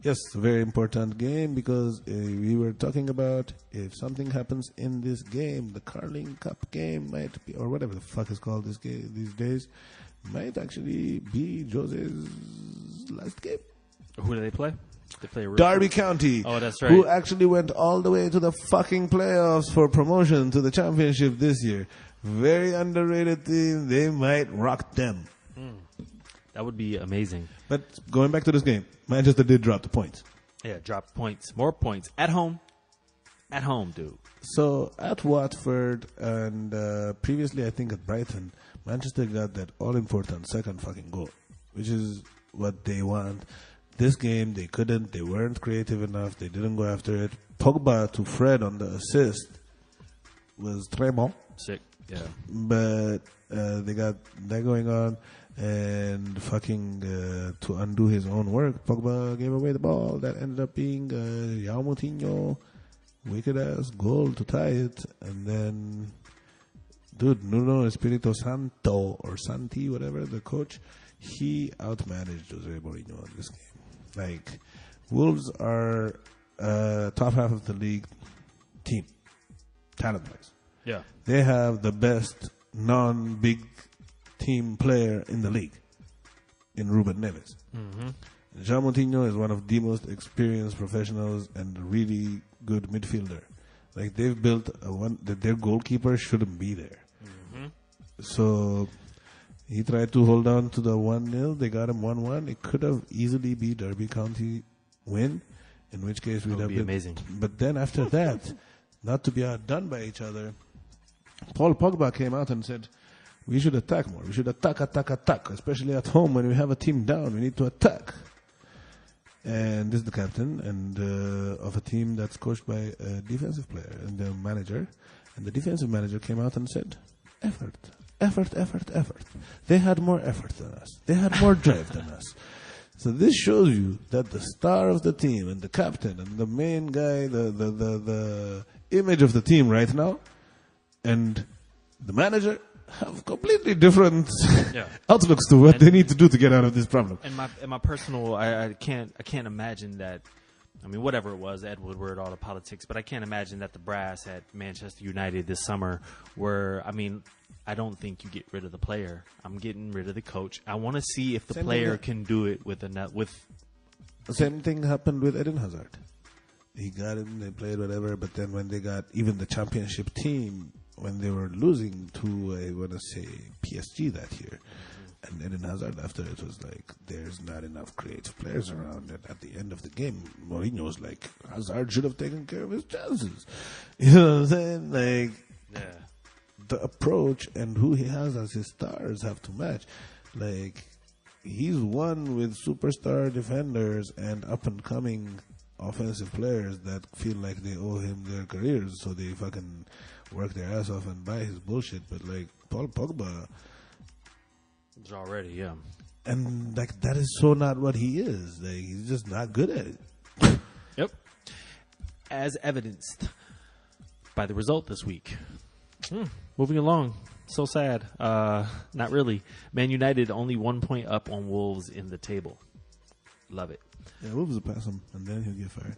Yes, a very important game because we were talking about if something happens in this game, the Carling Cup game might be, or whatever the fuck is called this game these days, might actually be Jose's last game. Who do they play? They play Derby County. Oh, that's right. Who actually went all the way to the fucking playoffs for promotion to the championship this year. Very underrated team. They might rock them. That would be amazing. But going back to this game, Manchester did drop the points. Yeah, drop points. More points. At home. At home, dude. So at Watford and previously I think at Brighton, Manchester got that all-important second fucking goal, which is what they want. This game, they couldn't. They weren't creative enough. They didn't go after it. Pogba to Fred on the assist was très bon. Sick. Yeah. But they got that going on. And fucking to undo his own work, Pogba gave away the ball. That ended up being João Moutinho wicked-ass goal to tie it. And then, dude, Nuno Espirito Santo, or Santi, whatever, the coach, he outmanaged Jose Mourinho in this game. Like, Wolves are top half of the league team, talent-wise. Yeah. They have the best non-big team player in the league in Ruben Neves. João Moutinho is one of the most experienced professionals and a really good midfielder. Like, they've built that their goalkeeper shouldn't be there. So he tried to hold on to the 1-0. They got him 1-1. It could have easily be Derby County win, in which case we'd have be been amazing. But then after that, not to be outdone by each other, Paul Pogba came out and said, we should attack more. We should attack. Especially at home when we have a team down, we need to attack. And this is the captain and of a team that's coached by a defensive player and the manager. And the defensive manager came out and said, effort. They had more effort than us. They had more drive than us. So this shows you that the star of the team and the captain and the main guy, the image of the team right now, and the manager have completely different outlooks to what they need to do to get out of this problem. And my personal, I can't imagine that. I mean, whatever it was, Ed Woodward, all the politics, but I can't imagine that the brass at Manchester United this summer were, I mean, I don't think you get rid of the player. I'm getting rid of the coach. I want to see if the player can do it with The same thing happened with Eden Hazard. He got him, they played whatever, but then when they got even the championship team, when they were losing to, I want to say, PSG that year, and Eden Hazard after it was like, there's not enough creative players around. And at the end of the game, Mourinho was like, Hazard should have taken care of his chances. You know what I'm saying? Like, the approach and who he has as his stars have to match. Like, he's won with superstar defenders and up-and-coming offensive players that feel like they owe him their careers, so they fucking work their ass off and buy his bullshit. But like Paul Pogba, it's already and like that is so not what he is. Like, he's just not good at it. Yep. As evidenced by the result this week. Moving along, So sad. Not really. Man United only 1 point up on Wolves in the table. Love it. Yeah, Wolves will pass him, and then he'll get fired.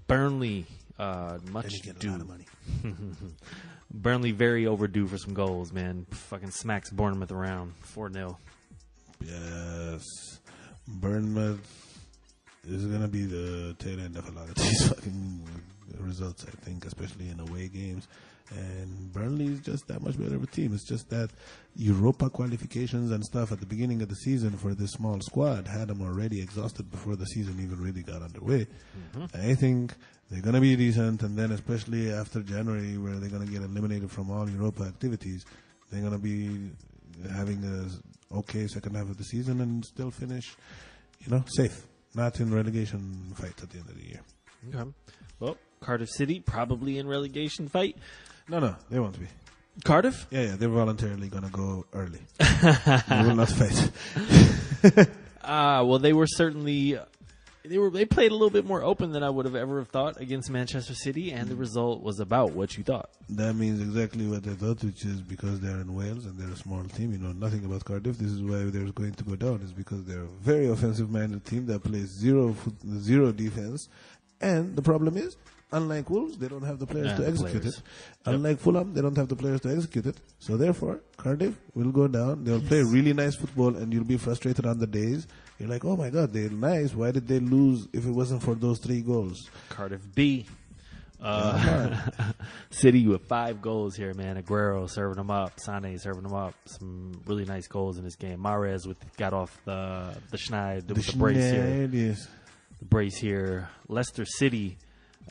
Burnley, And much he get a due. lot of money. Burnley very overdue for some goals, man. Fucking smacks Bournemouth around 4-0. Yes. Bournemouth is going to be the tail end of a lot of these fucking results, I think, especially in away games. And Burnley is just that much better of a team. It's just that Europa qualifications and stuff at the beginning of the season for this small squad had them already exhausted before the season even really got underway. I think they're going to be decent, and then especially after January, where they're going to get eliminated from all Europa activities, they're going to be having a okay second half of the season and still finish, safe. Not in relegation fight at the end of the year. Okay. Well, Cardiff City probably in relegation fight. No, they won't be. Cardiff? Yeah, they're voluntarily going to go early. They will not fight. Well, they were certainly they played a little bit more open than I would have ever thought against Manchester City, and the result was about what you thought. That means exactly what I thought, which is because they're in Wales and they're a small team. You know nothing about Cardiff. This is why they're going to go down. Is because they're a very offensive-minded team that plays zero defense, and the problem is, unlike Wolves, they don't have the players to execute it. Unlike Fulham, they don't have the players to execute it. So therefore, Cardiff will go down. They'll play really nice football, and you'll be frustrated on the days. You're like, oh my God, they're nice. Why did they lose if it wasn't for those 3 goals? Cardiff B. City with 5 goals here, man. Aguero serving them up. Sane serving them up. Some really nice goals in this game. Mahrez got off the schneid with the brace here. Yes. The brace here. Leicester City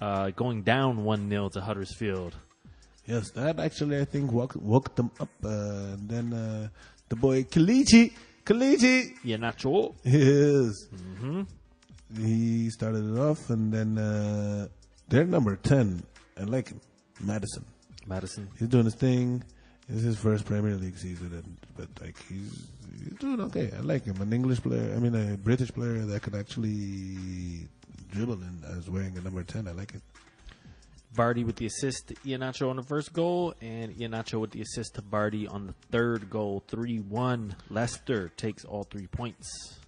going down 1-0 to Huddersfield. Yes, that actually I think woke them up. And then the boy Kalichi. Yeah, Nacho. Yes. He started it off, and then their number 10, I like him, Madison. He's doing his thing. It's his first Premier League season, but like he's doing okay. I like him. A British player that could actually dribble and as wearing a number 10. I like it. Vardy with the assist to Iheanacho on the first goal, and Iheanacho with the assist to Vardy on the third goal. 3-1. Leicester takes all 3 points.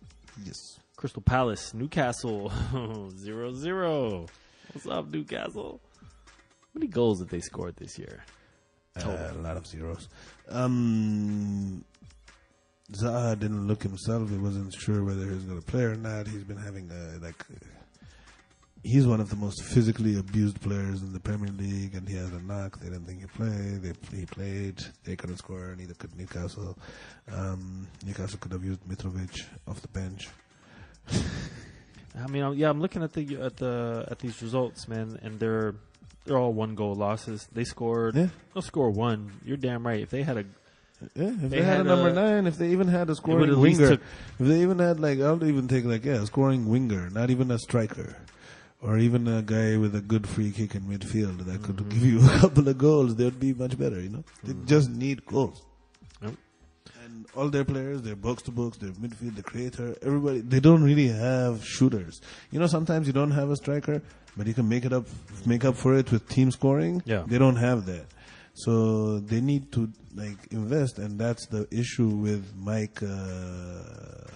Yes. Crystal Palace, Newcastle, 0-0. What's up, Newcastle? How many goals have they scored this year? A lot of zeros. Zaha didn't look himself. He wasn't sure whether he was going to play or not. He's been having he's one of the most physically abused players in the Premier League, and he has a knock. They didn't think he'd play. He played. They couldn't score, neither could Newcastle. Newcastle could have used Mitrovic off the bench. I'm looking at these results, man, and they're all 1-goal losses. They scored. Yeah. They'll score 1. You're damn right. If they had if they had a number 9, if they even had a scoring winger, if they even had I'll even take a scoring winger, not even a striker. Or even a guy with a good free kick in midfield that could give you a couple of goals, they would be much better, They just need goals. Yep. And all their players, they're box-to-box, they're midfield, the creator, everybody, they don't really have shooters. Sometimes you don't have a striker, but you can make up for it with team scoring. Yeah. They don't have that. So they need to invest, and that's the issue with Mike, the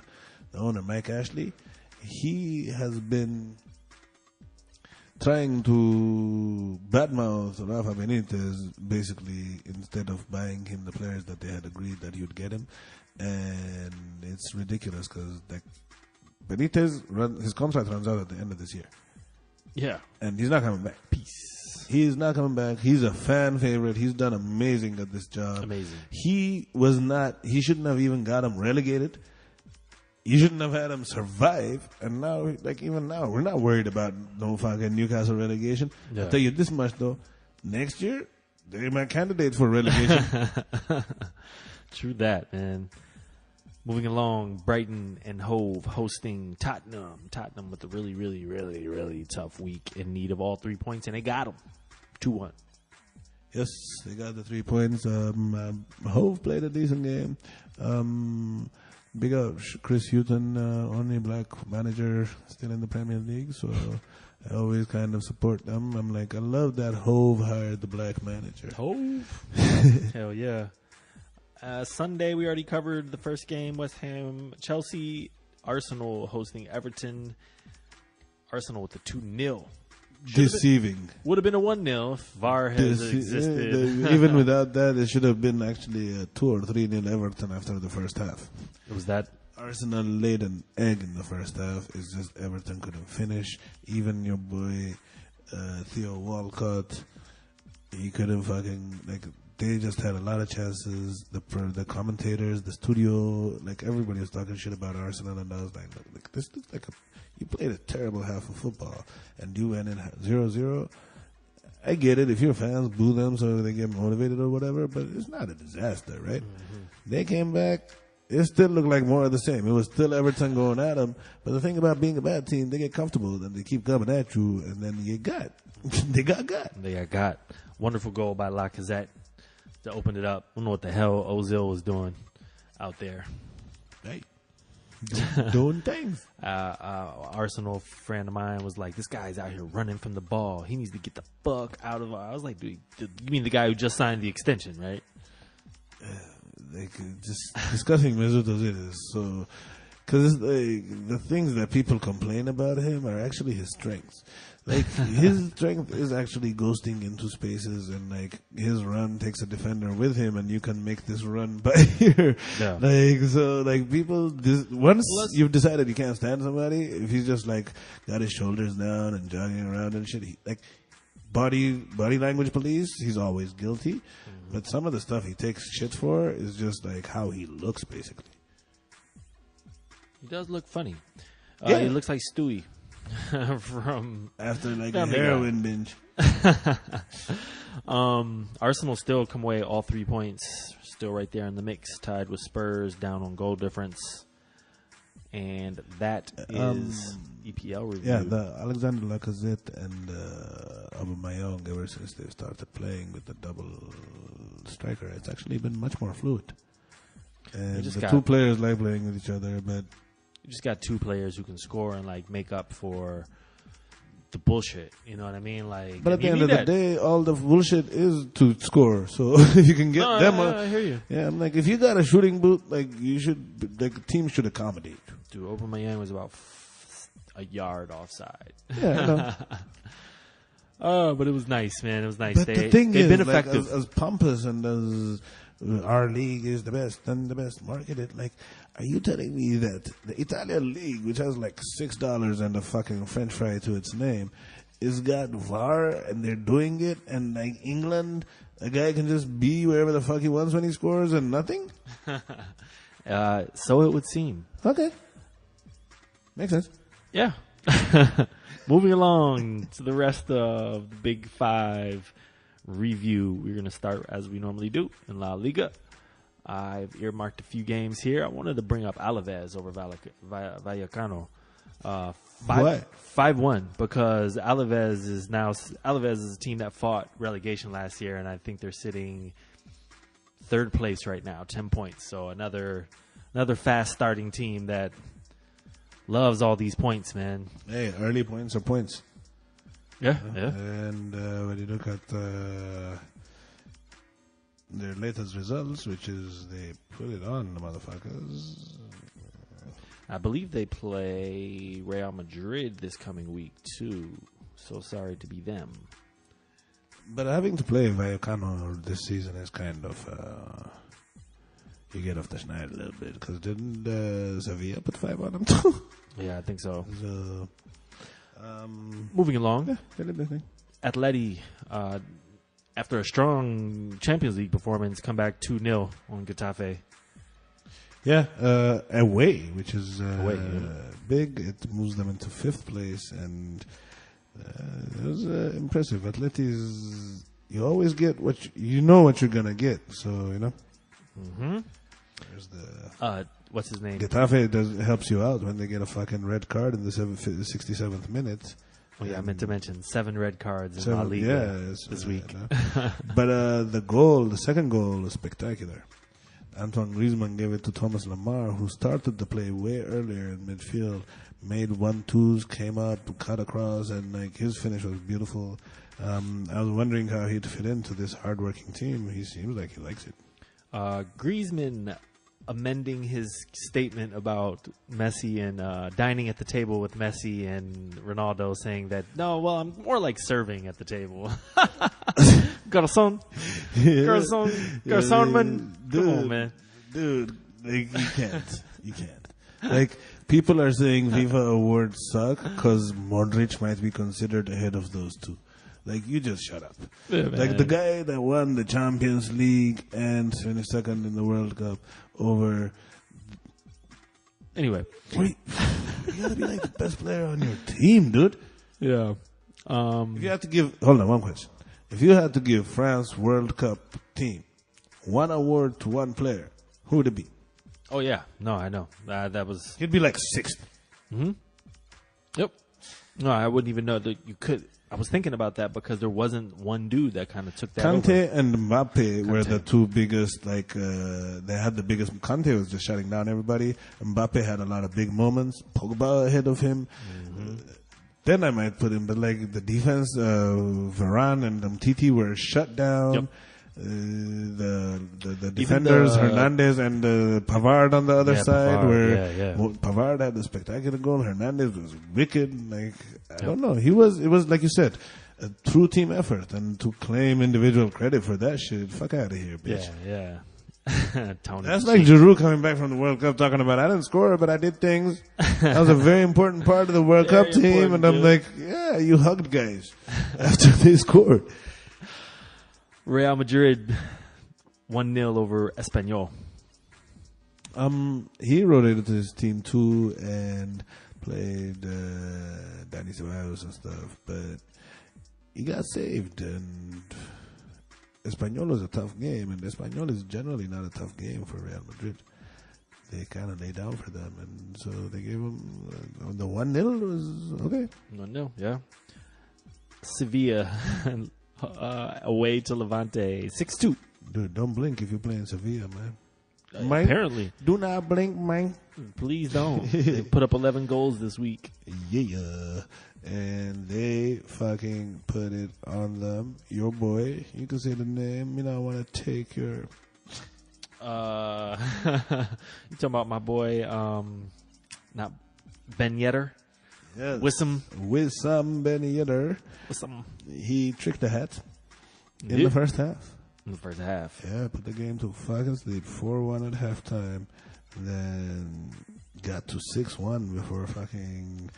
owner, Mike Ashley. He has been trying to badmouth Rafa Benitez, basically, instead of buying him the players that they had agreed that he would get him. And it's ridiculous because Benitez, his contract runs out at the end of this year. Yeah. And he's not coming back. Peace. He's not coming back. He's a fan favorite. He's done amazing at this job. Amazing. He shouldn't have even got him relegated. You shouldn't have had him survive, and now, even now, we're not worried about no fucking Newcastle relegation. Yeah. I'll tell you this much, though. Next year, they're my candidate for relegation. True that, man. Moving along, Brighton and Hove hosting Tottenham. Tottenham with a really, really, really, really tough week in need of all 3 points, and they got them. 2-1. Yes, they got the 3 points. Hove played a decent game. Big up Chris Hughton, only black manager still in the Premier League, so I always kind of support them. I'm I love that Hove hired the black manager. Hove? Hell yeah. Sunday, we already covered the first game. West Ham, Chelsea, Arsenal hosting Everton. Arsenal with a 2-0. Deceiving. Would have been a 1-0 if VAR has existed. Even without that, it should have been actually a 2 or 3-0 Everton after the first half. It was that. Arsenal laid an egg in the first half. It's just Everton couldn't finish. Even your boy Theo Walcott, he couldn't fucking They just had a lot of chances. The commentators, the studio, everybody was talking shit about Arsenal, and I was like, this looks like you played a terrible half of football, and you went in 0-0. I get it. If your fans boo them so they get motivated or whatever, but it's not a disaster, right? Mm-hmm. They came back. It still looked like more of the same. It was still Everton going at them. But the thing about being a bad team, they get comfortable, and they keep coming at you, and then you got. They got. They got. Wonderful goal by Lacazette to open it up. I don't know what the hell Ozil was doing out there. Hey. Doing things. Arsenal friend of mine was like, this guy's out here running from the ball. He needs to get the fuck out of. I was like, dude, you mean the guy who just signed the extension, right? Just discussing Mesut Ozil is so, because the things that people complain about him are actually his strengths. His strength is actually ghosting into spaces, and his run takes a defender with him, and you can make this run by here. Yeah. People, once you've decided you can't stand somebody, if he's just got his shoulders down and jogging around and shit, body language police, he's always guilty. Mm-hmm. But some of the stuff he takes shit for is just how he looks, basically. He does look funny. Yeah. He looks like Stewie. From after a heroin binge. Arsenal still come away all 3 points, still right there in the mix, tied with Spurs, down on goal difference, and that is EPL review. Yeah, the Alexander Lacazette and Aubameyang, ever since they started playing with the double striker, it's actually been much more fluid. And the two players like playing with each other, but. You just got two players who can score and make up for the bullshit. You know what I mean? But at the end of the day, all the bullshit is to score. So if you can get them, I hear you. Yeah, I'm if you got a shooting boot, you should. The team should accommodate. Dude, Aubameyang was about a yard offside. Yeah, I know. But it was nice, man. It was nice. But the thing they've been effective. As pompous and as our league is the best and the best marketed, are you telling me that the Italian league, which has $6 and a fucking French fry to its name, is got VAR and they're doing it, and England, a guy can just be wherever the fuck he wants when he scores and nothing? So it would seem. Okay. Makes sense. Yeah. Moving along to the rest of the Big Five review. We're going to start as we normally do in La Liga. I've earmarked a few games here. I wanted to bring up Alaves over Vallecano. 5-1 because Alaves is a team that fought relegation last year, and I think they're sitting third place right now, 10 points. So another fast starting team that loves all these points, man. Hey, early points are points. Yeah. And when you look at their latest results, which is they put it on the motherfuckers. I believe they play Real Madrid this coming week too. So sorry to be them. But having to play Vallecano this season is kind of you get off the schneid a little bit, because didn't Sevilla put 5 on them too? Yeah, I think so. Moving along, Atleti, after a strong Champions League performance, come back 2-0 on Getafe. Yeah, away, which is big. It moves them into 5th place, and it was impressive. Atleti you always get what you know what you're gonna get. So Mm-hmm. There's the what's his name? Getafe helps you out when they get a fucking red card in the 67th minute. Oh yeah, I meant to mention 7 red cards in La Liga this week. But the second goal was spectacular. Antoine Griezmann gave it to Thomas Lemar, who started the play way earlier in midfield, made 1-2s, came up, cut across, and his finish was beautiful. I was wondering how he'd fit into this hardworking team. He seems like he likes it. Griezmann amending his statement about Messi and dining at the table with Messi and Ronaldo, saying that, no, well, I'm more like serving at the table. Garçon. Garçon, man. Come on, man. Dude, like, you can't. Like, people are saying FIFA awards suck because Modric might be considered ahead of those two. Like, you just shut up. Yeah, like, the guy that won the Champions League and finished second in the World Cup over... Anyway. Wait, you gotta be like the best player on your team, dude. Yeah. If you had to give... Hold on, one question. If you had to give France World Cup team one award to one player, who would it be? Oh, yeah. No, I know. That was... He'd be like sixth. Mm-hmm. Yep. No, I wouldn't even know that you could... I was thinking about that because there wasn't one dude that kind of took that Kante over. and Mbappe were the two biggest, they had the biggest. Kante was just shutting down everybody. Mbappe had a lot of big moments. Pogba ahead of him. Mm-hmm. Then I might put him, but like the defense, Varane and Umtiti were shut down. Yep. The defenders, Hernandez and Pavard on the other side, Pavard, Pavard had the spectacular goal. Hernandez was wicked. Like, I don't know. It was like you said, a true team effort, and to claim individual credit for that shit, fuck out of here, bitch. Yeah. Tony. That's like Giroud coming back from the World Cup talking about, I didn't score, but I did things. That was a very important part of the World Cup team. And I'm like, yeah, you hugged guys after they scored. Real Madrid 1-0 over Espanyol. He rotated to his team too and played Dani Ceballos and stuff, but he got saved. And Espanyol was a tough game, and Espanyol is generally not a tough game for Real Madrid. They kind of lay down for them, and so they gave him the 1-0 was okay. 1-0, yeah. Sevilla away to Levante 6-2. Dude, don't blink if you're playing Sevilla, man. Apparently. Do not blink, man. Please don't. They put up 11 goals this week. Yeah. And they fucking put it on them. Your boy, you can say the name. You know, I want to take your... you talking about my boy, not Ben Yedder? Yes. Wissam Ben Yedder. Wissam. He tricked the hat in the first half. In the first half. Yeah, put the game to fucking sleep. 4-1 at halftime. Then got to 6-1 before fucking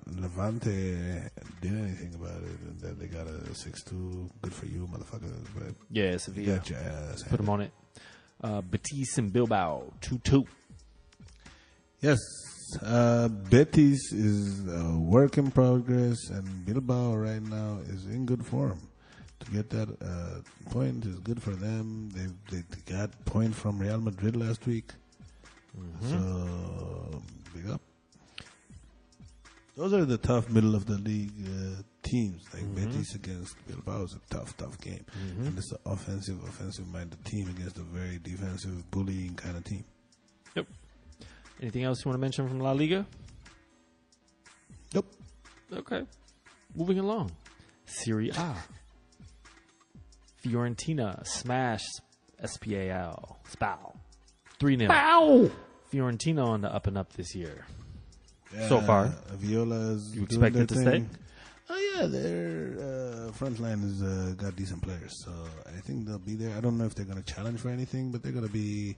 Levante did anything about it. And then they got a 6-2. Good for you, motherfuckers. But yeah, Sevilla. Got your ass. Put them on it. Betis and Bilbao 2-2. Yes. Betis is a work in progress, and Bilbao right now is in good form. To get that point is good for them. They got point from Real Madrid last week. Mm-hmm. So, big up. Those are the tough middle of the league teams. Like Betis against Bilbao is a tough game. Mm-hmm. And it's an offensive-minded team against a very defensive, bullying kind of team. Yep. Anything else you want to mention from La Liga? Nope. Okay. Moving along. Serie A. Fiorentina smashed Spal. 3-0. Bow! Fiorentina on the up and up this year. Yeah, so far. Viola's you expect it to stay? Oh, yeah. Their front line has got decent players. So I think they'll be there. I don't know if they're going to challenge for anything, but they're going to be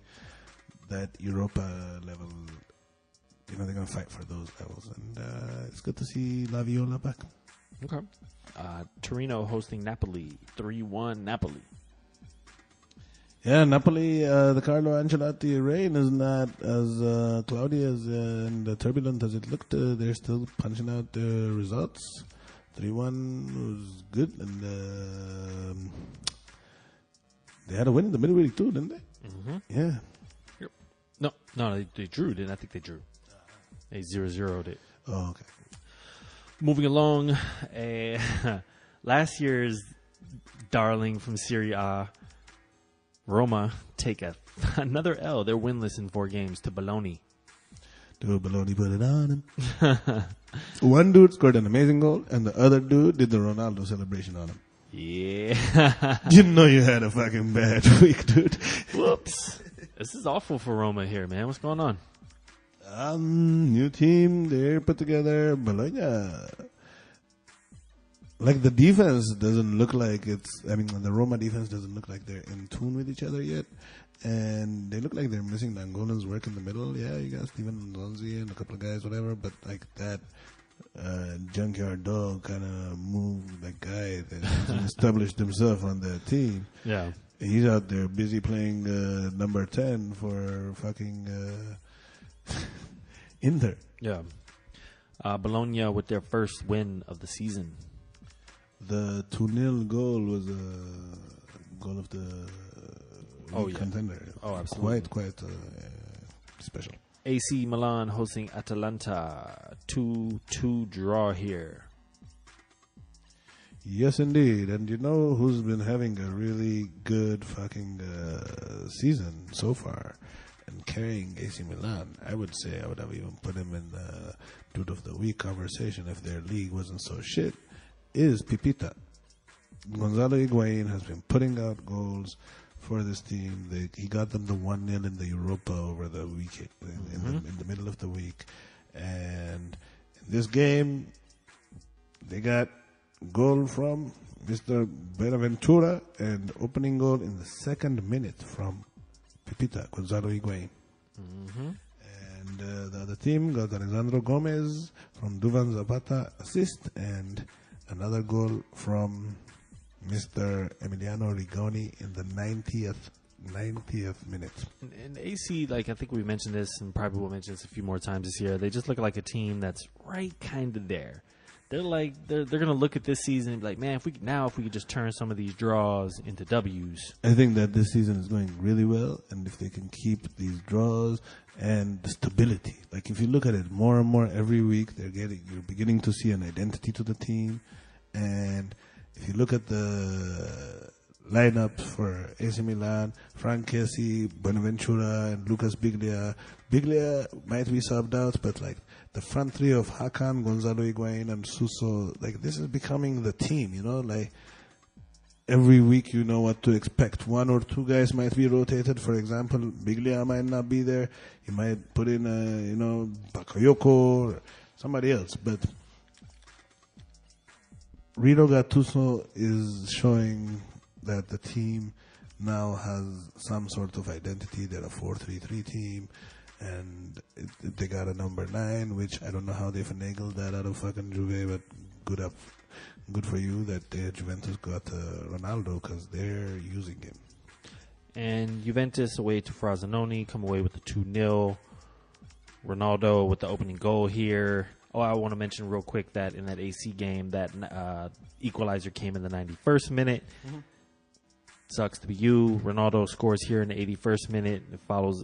that Europa level. You know, they're going to fight for those levels. And it's good to see La Viola back. Okay. Torino hosting Napoli. 3-1 Napoli. Yeah, Napoli, the Carlo Ancelotti reign is not as cloudy as and turbulent as it looked. They're still punching out the results. 3-1 was good. And they had a win in the midweek too, didn't they? Mm-hmm. Yeah. No, they drew. I think they drew. They 0-0'd it. Oh, okay. Moving along, last year's darling from Serie A, Roma, take another L. They're winless in 4 games to Bologna. Dude, Bologna put it on him. One dude scored an amazing goal, and the other dude did the Ronaldo celebration on him. Yeah. You know you had a fucking bad week, dude. Whoops. This is awful for Roma here, man. What's going on? New team, they're put together. Bologna. Like the defense doesn't look like the Roma defense doesn't look like they're in tune with each other yet. And they look like they're missing Nangolan's work in the middle. Yeah, you got Steven Zonzi and a couple of guys, whatever. But like that junkyard dog kind of moved, that guy that established himself on that team. Yeah. He's out there busy playing number 10 for fucking Inter. Yeah. Bologna with their first win of the season. The 2-0 goal was a goal of the contender. Oh, absolutely. Quite special. AC Milan hosting Atalanta. 2-2 draw here. Yes, indeed. And you know who's been having a really good fucking season so far and carrying AC Milan? I would say I would have even put him in the Dude of the Week conversation if their league wasn't so shit, is Pipita. Gonzalo Higuain has been putting out goals for this team. He got them the 1-0 in the Europa over the weekend, in the middle of the week. And in this game, they got goal from Mr. Benaventura and opening goal in the second minute from Pipita, Gonzalo Higuain. And the other team got Alessandro Gomez from Duvan Zapata assist and another goal from Mr. Emiliano Rigoni in the 90th minute. And AC, like I think we mentioned this and probably will mention this a few more times this year, they just look like a team that's right kind of there. They're like they're gonna look at this season and be like, man, if we could just turn some of these draws into W's. I think that this season is going really well, and if they can keep these draws and the stability, like if you look at it more and more every week, you're beginning to see an identity to the team. And if you look at the lineup for AC Milan, Frank Kessie, Bonaventura, and Lucas Biglia might be subbed out, but like the front three of Hakan, Gonzalo Higuain, and Suso, like this is becoming the team, you know, like every week you know what to expect. One or two guys might be rotated. For example, Biglia might not be there. He might put in Bakayoko or somebody else, but Rino Gattuso is showing that the team now has some sort of identity. They're a 4-3-3 team, and they got a number 9, which I don't know how they finagled that out of fucking Juve, but good for you that Juventus got Ronaldo because they're using him. And Juventus away to Frosinone, come away with the 2-0. Ronaldo with the opening goal here. Oh, I want to mention real quick that in that AC game, that equalizer came in the 91st minute. Sucks to be you. Ronaldo scores here in the 81st minute. It follows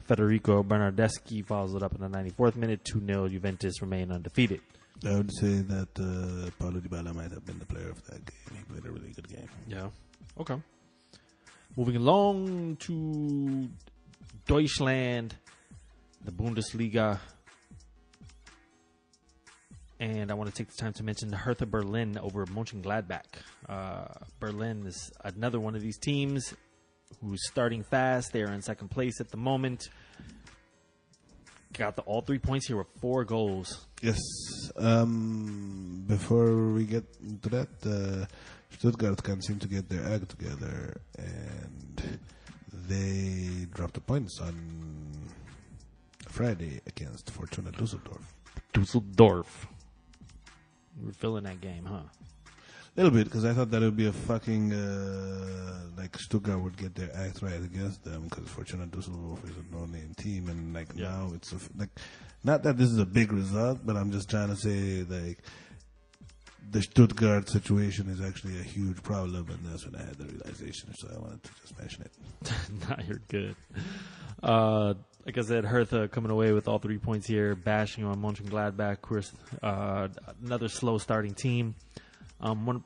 Federico Bernardeschi follows it up in the 94th minute. 2-0. Juventus remain undefeated. I would say that Paulo Dybala might have been the player of that game. He played a really good game. Yeah. Okay. Moving along to Deutschland, the Bundesliga. And I want to take the time to mention Hertha Berlin over Mönchengladbach. Berlin is another one of these teams who's starting fast. They are in second place at the moment. Got all 3 points here with 4 goals. Yes. Before we get into that, Stuttgart can't seem to get their act together, and they dropped the points on Friday against Fortuna Düsseldorf. Düsseldorf. We're feeling that game, huh? A little bit, because I thought that it would be a fucking, like Stuttgart would get their act right against them, because Fortuna Düsseldorf is a no-name team, and like now it's not that this is a big result, but I'm just trying to say like the Stuttgart situation is actually a huge problem, and that's when I had the realization, so I wanted to just mention it. Nah, you're good. Like I said, Hertha coming away with all 3 points here, bashing on Mönchengladbach. Of course, another slow starting team.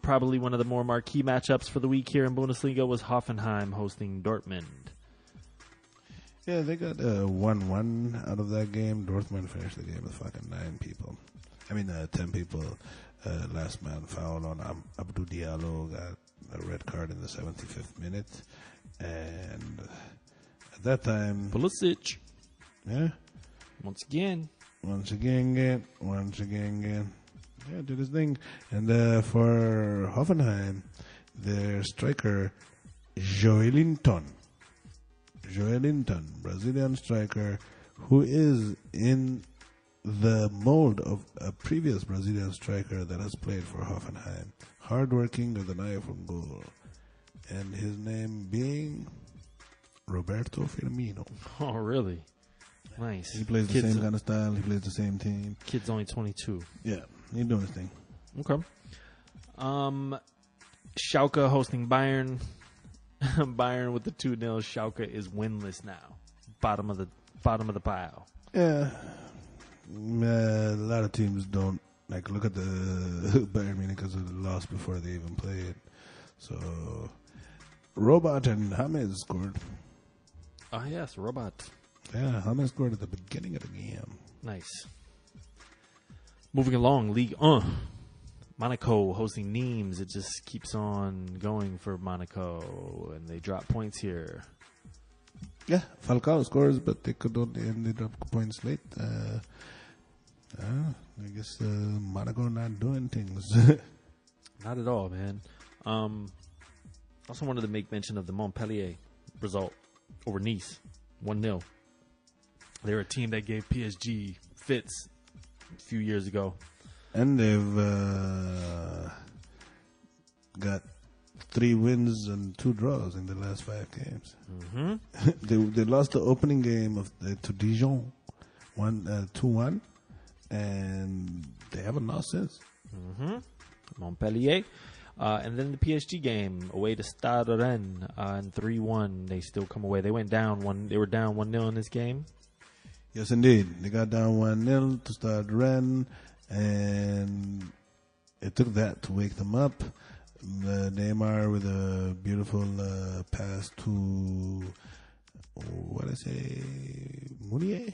Probably one of the more marquee matchups for the week here in Bundesliga was Hoffenheim hosting Dortmund. Yeah, they got 1-1 out of that game. Dortmund finished the game with fucking 10 people. last man foul on Abdou Diallo, got a red card in the 75th minute. And at that time, Pulisic. yeah, Once again. Yeah, did his thing. And for Hoffenheim, their striker, Joelinton, Brazilian striker, who is in the mold of a previous Brazilian striker that has played for Hoffenheim. Hardworking with an eye for goal. And his name being Roberto Firmino. Oh, really? Nice. He plays the same kind of style. He plays the same team. Kid's only 22. Yeah, he's doing his thing. Okay. Schalke hosting Bayern. Bayern with the 2-0. Schalke is winless now. Bottom of the pile. Yeah. A lot of teams don't look at the Bayern Munich because of the loss before they even played. So Robot and James scored. Oh yes, Robot. Yeah, James scored at the beginning of the game. Nice. Moving along, Ligue 1. Monaco hosting Nimes. It just keeps on going for Monaco, and they drop points here. Yeah, Falcao scores, but they could only ended up points late. I guess Monaco not doing things. Not at all, man. Also wanted to make mention of the Montpellier result over Nice, 1-0. They were a team that gave PSG fits a few years ago. And they've got 3 wins and 2 draws in the last 5 games. Mm-hmm. They lost the opening game to Dijon, 2-1, and they haven't lost since. Mm-hmm. Montpellier. And then the PSG game away to Stade Rennes and 3-1. They still come away. They went down They were down 1-0 in this game. Yes, indeed. They got down 1-0 to Stade Rennes, and it took that to wake them up. Neymar with a beautiful pass to Mounier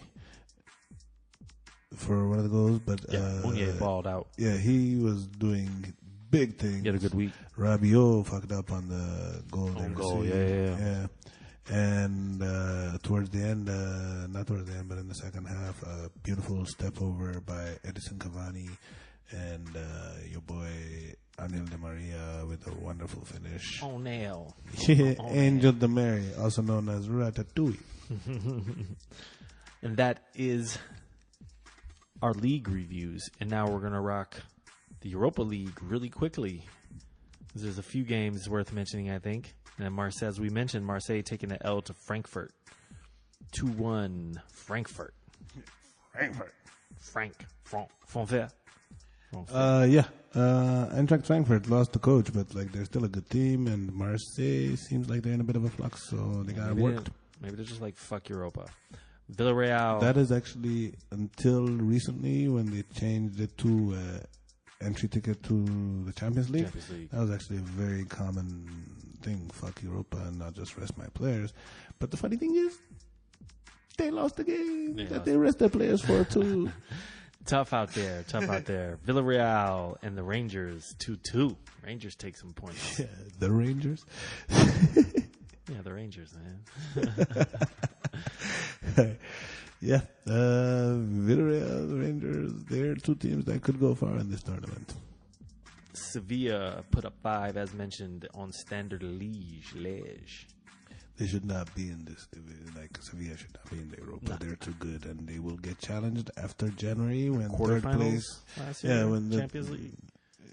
for one of the goals, but Mounier balled out. Yeah, he was doing big things. He had a good week. Rabiot fucked up on the goal. Yeah. And towards the end, not towards the end, but in the second half, a beautiful step over by Edison Cavani and your boy Anil Di Maria with a wonderful finish. Oh, nail. Angel Di Maria, also known as Ratatouille. And that is our league reviews. And now we're going to rock the Europa League really quickly. There's a few games worth mentioning, I think. And Marseille, as we mentioned, Marseille taking the L to Frankfurt. 2-1 Frankfurt. Frankfurt. Eintracht Frankfurt lost the coach, but they're still a good team, and Marseille seems like they're in a bit of a flux, so they got worked. Maybe they're just fuck Europa. Villarreal. That is actually until recently when they changed it to entry ticket to the Champions League. That was actually a very common thing, fuck Europa and not just rest my players. But the funny thing is, they lost the game that they rest their players for too. Tough out there. Villarreal and the Rangers 2-2. Rangers take some points. Yeah, the Rangers. Yeah, the Rangers, man. Yeah, Villarreal, the Rangers, they're 2 teams that could go far in this tournament. Sevilla put up 5, as mentioned, on Standard Liège. They should not be in this division. Sevilla should not be in the Europa. They're too good, and they will get challenged after January when third place. Last year, when the Champions League.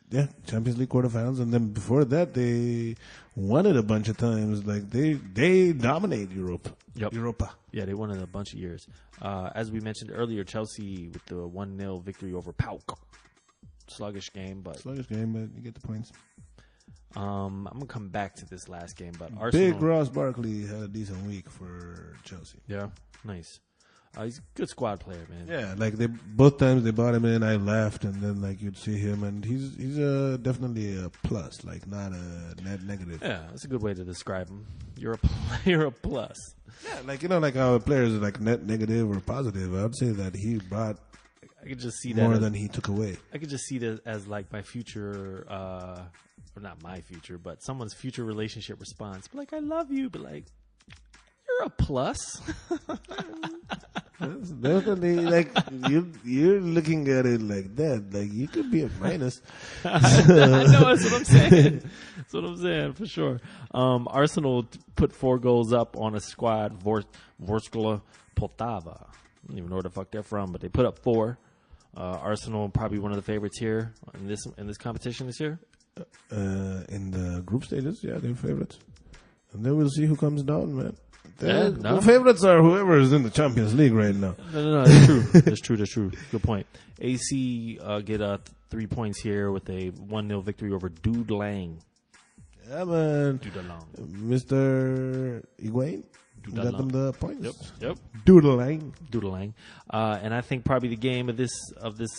Yeah, Champions League quarterfinals, and then before that they won it a bunch of times. They dominate Europe. Yep. Europa. Yeah, they won it a bunch of years. As we mentioned earlier, Chelsea with the 1-0 victory over PAOK. Sluggish game, but you get the points. I'm gonna come back to this last game, but Arsenal. Big Ross Barkley had a decent week for Chelsea. Yeah, nice. He's a good squad player, man. Yeah, both times they brought him in, I laughed, and then you'd see him, and he's definitely a plus, not a net negative. Yeah, that's a good way to describe him. You're a plus. Yeah, how players are net negative or positive. I would say that he brought I could just see that more as, than he took away. I could just see that as like my future, or not my future, but someone's future relationship response. Like, I love you, but like, you're a plus. That's definitely like you're looking at it like that. Like you could be a minus. I know, that's what I'm saying. That's what I'm saying for sure. Arsenal put 4 goals up on a squad, Vorskla Poltava. I don't even know where the fuck they're from, but they put up 4. Arsenal probably one of the favorites here in this competition this year. In the group stages, yeah, they're favorites, and then we'll see who comes down, man. Yeah, The favorites are whoever is in the Champions League right now. No, that's true. That's true. Good point. AC get 3 points here with a 1-0 victory over Dude Lang. Yeah, man. Dudelang. Mr. Higuain got them the points. Yep. Doodling. And I think probably the game of this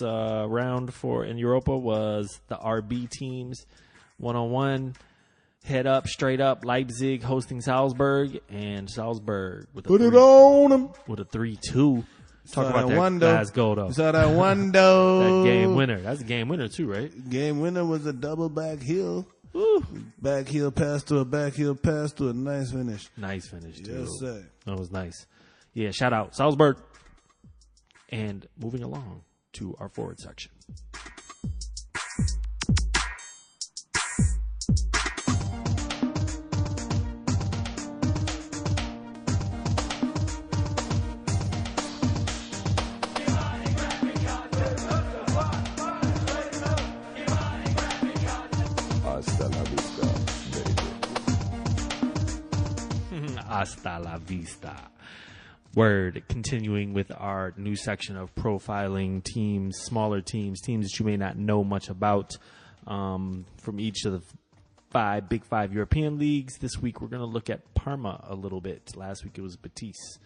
round in Europa was the RB teams 1-on-1. Head up, straight up, Leipzig hosting Salzburg, and Salzburg with a Put it on them. with a 3-2. Talk about that Glasgow, though. Saw that one, though. That game winner. That's a game winner, too, right? Game winner was a double back heel. Woo. Back heel pass to a back heel pass to a nice finish. Nice finish, too. Yes, sir. That was nice. Yeah, shout out Salzburg. And moving along to our forward section. Hasta la vista, baby. Hasta la vista. Word. Continuing with our new section of profiling teams, smaller teams that you may not know much about from each of the big five European leagues. This week we're going to look at Parma a little bit. Last week it was Betis.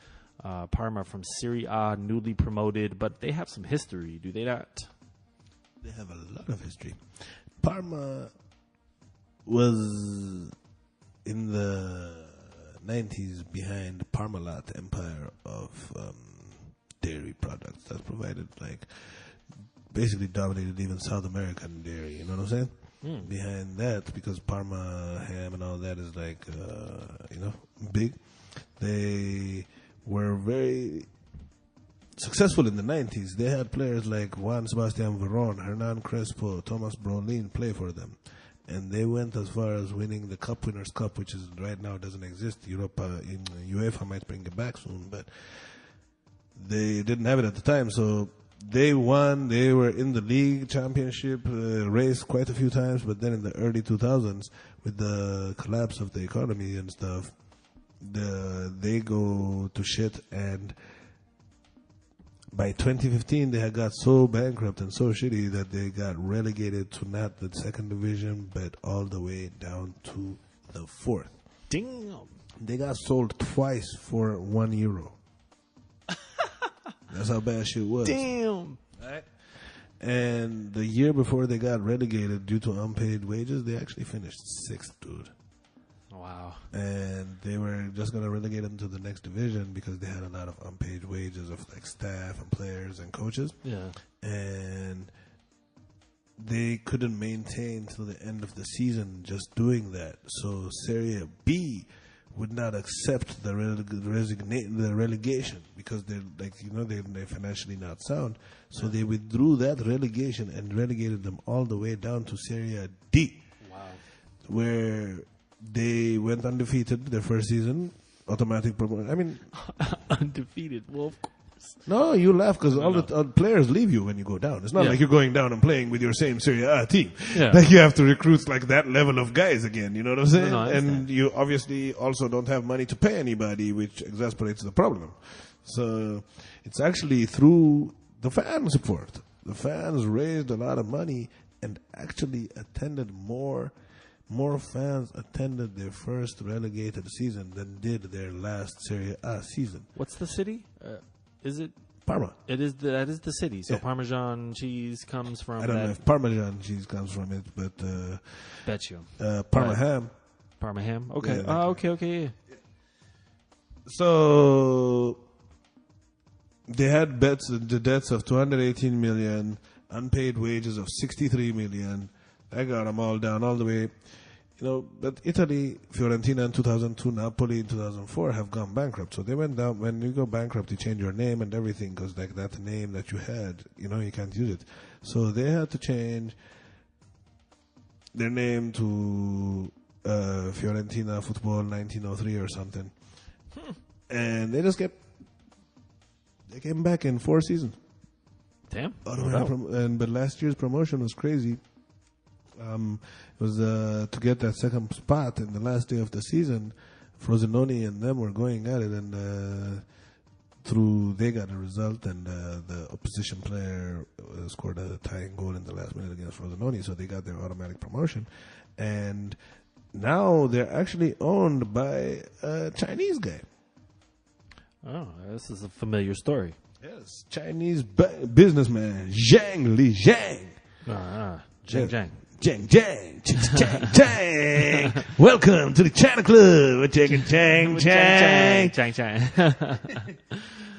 Parma from Serie A, newly promoted, but they have some history, do they not? They have a lot of history. Parma was in the 90s behind Parmalat empire of dairy products that provided, like, basically dominated even South American dairy, you know what I'm saying? Behind that, because Parma ham and all that is like, big, they were very successful in the 90s. They had players like Juan Sebastian Veron, Hernan Crespo, Thomas Brolin play for them. And they went as far as winning the Cup Winners' Cup, which is right now doesn't exist. UEFA might bring it back soon, but they didn't have it at the time. So they won. They were in the league championship race quite a few times, but then in the early 2000s, with the collapse of the economy and stuff, they go to shit. And by 2015, they had got so bankrupt and so shitty that they got relegated to not the second division, but all the way down to the fourth. Damn. They got sold twice for €1. That's how bad shit was. Damn. Right? And the year before they got relegated due to unpaid wages, they actually finished 6th, dude. Wow. And they were just going to relegate them to the next division because they had a lot of unpaid wages of like staff and players and coaches. Yeah. And they couldn't maintain till the end of the season just doing that. So Serie B would not accept the relegation because they're financially not sound. So they withdrew that relegation and relegated them all the way down to Serie D. Wow. Where they went undefeated their first season, automatic promotion. I mean, undefeated. Well, of course. No, you laugh because all the players leave you when you go down. It's not like you're going down and playing with your same Serie A team. Yeah. Like you have to recruit like that level of guys again. You know what I'm saying? No, and you obviously also don't have money to pay anybody, which exasperates the problem. So it's actually through the fan support. The fans raised a lot of money and actually attended more fans attended their first relegated season than did their last Serie A season. What's the city? Is it Parma? That is the city. So Yeah. Parmesan cheese comes from. I don't know if Parmesan cheese comes from it, but Bet you. Parma ham. Parma ham. Okay. Yeah, Okay. Yeah. So they had the debts of 218 million, unpaid wages of 63 million. That got them all down all the way. But Italy, Fiorentina in 2002, Napoli in 2004 have gone bankrupt. So they went down. When you go bankrupt, you change your name and everything because that name that you had, you can't use it. So they had to change their name to Fiorentina Football 1903 or something. And they just they came back in 4 seasons. Damn. But last year's promotion was crazy. It was to get that second spot in the last day of the season. Frosinone and them were going at it, and they got a result, and the opposition player scored a tying goal in the last minute against Frosinone, so they got their automatic promotion. And now they're actually owned by a Chinese guy. Oh, this is a familiar story. Yes, Chinese businessman Zhang Li Zhang. Zhang. Chang, chang, chang, chang. Welcome to the China Club. We're taking chang, chang. Chang.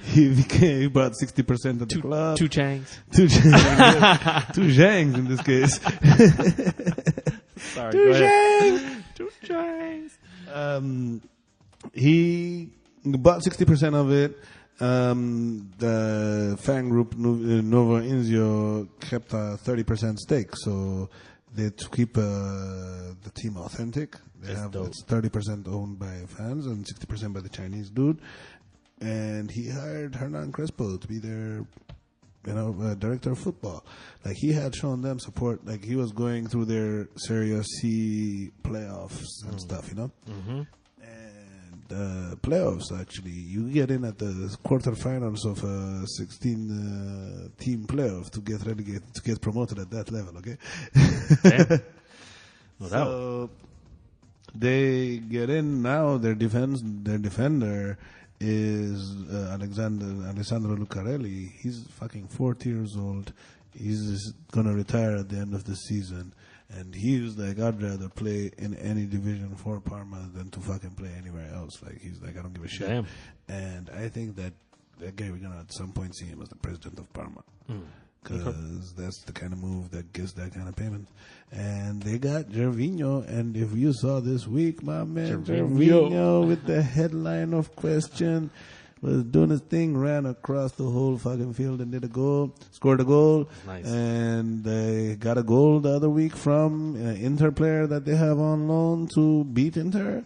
He bought 60% of the club. Two Changs. Two Changs. Two Zhangs in this case. Sorry, Two go ahead. Zhangs. Two Changs. He bought 60% of it. The fan group Novo Inzio kept a 30% stake, so to keep the team authentic, it's 30% owned by fans and 60% by the Chinese dude. And he hired Hernan Crespo to be their, director of football. Like, he had shown them support. Like, he was going through their Serie C playoffs and stuff, Mm-hmm. Playoffs, actually, you get in at the quarterfinals of a 16-team playoff to get relegated, to get promoted at that level. Okay, no doubt. So they get in now. Their defender is Alessandro Lucarelli. He's fucking 40 years old. He's gonna retire at the end of the season. And he was like, I'd rather play in any division for Parma than to fucking play anywhere else. Like, he's like, I don't give a shit. Damn. And I think that guy, we're going to at some point see him as the president of Parma. Because that's the kind of move that gets that kind of payment. And they got Gervinho. And if you saw this week, my man, Gervinho with the headline of question, was doing his thing, ran across the whole fucking field and scored a goal. Nice. And they got a goal the other week from an Inter player that they have on loan to beat Inter.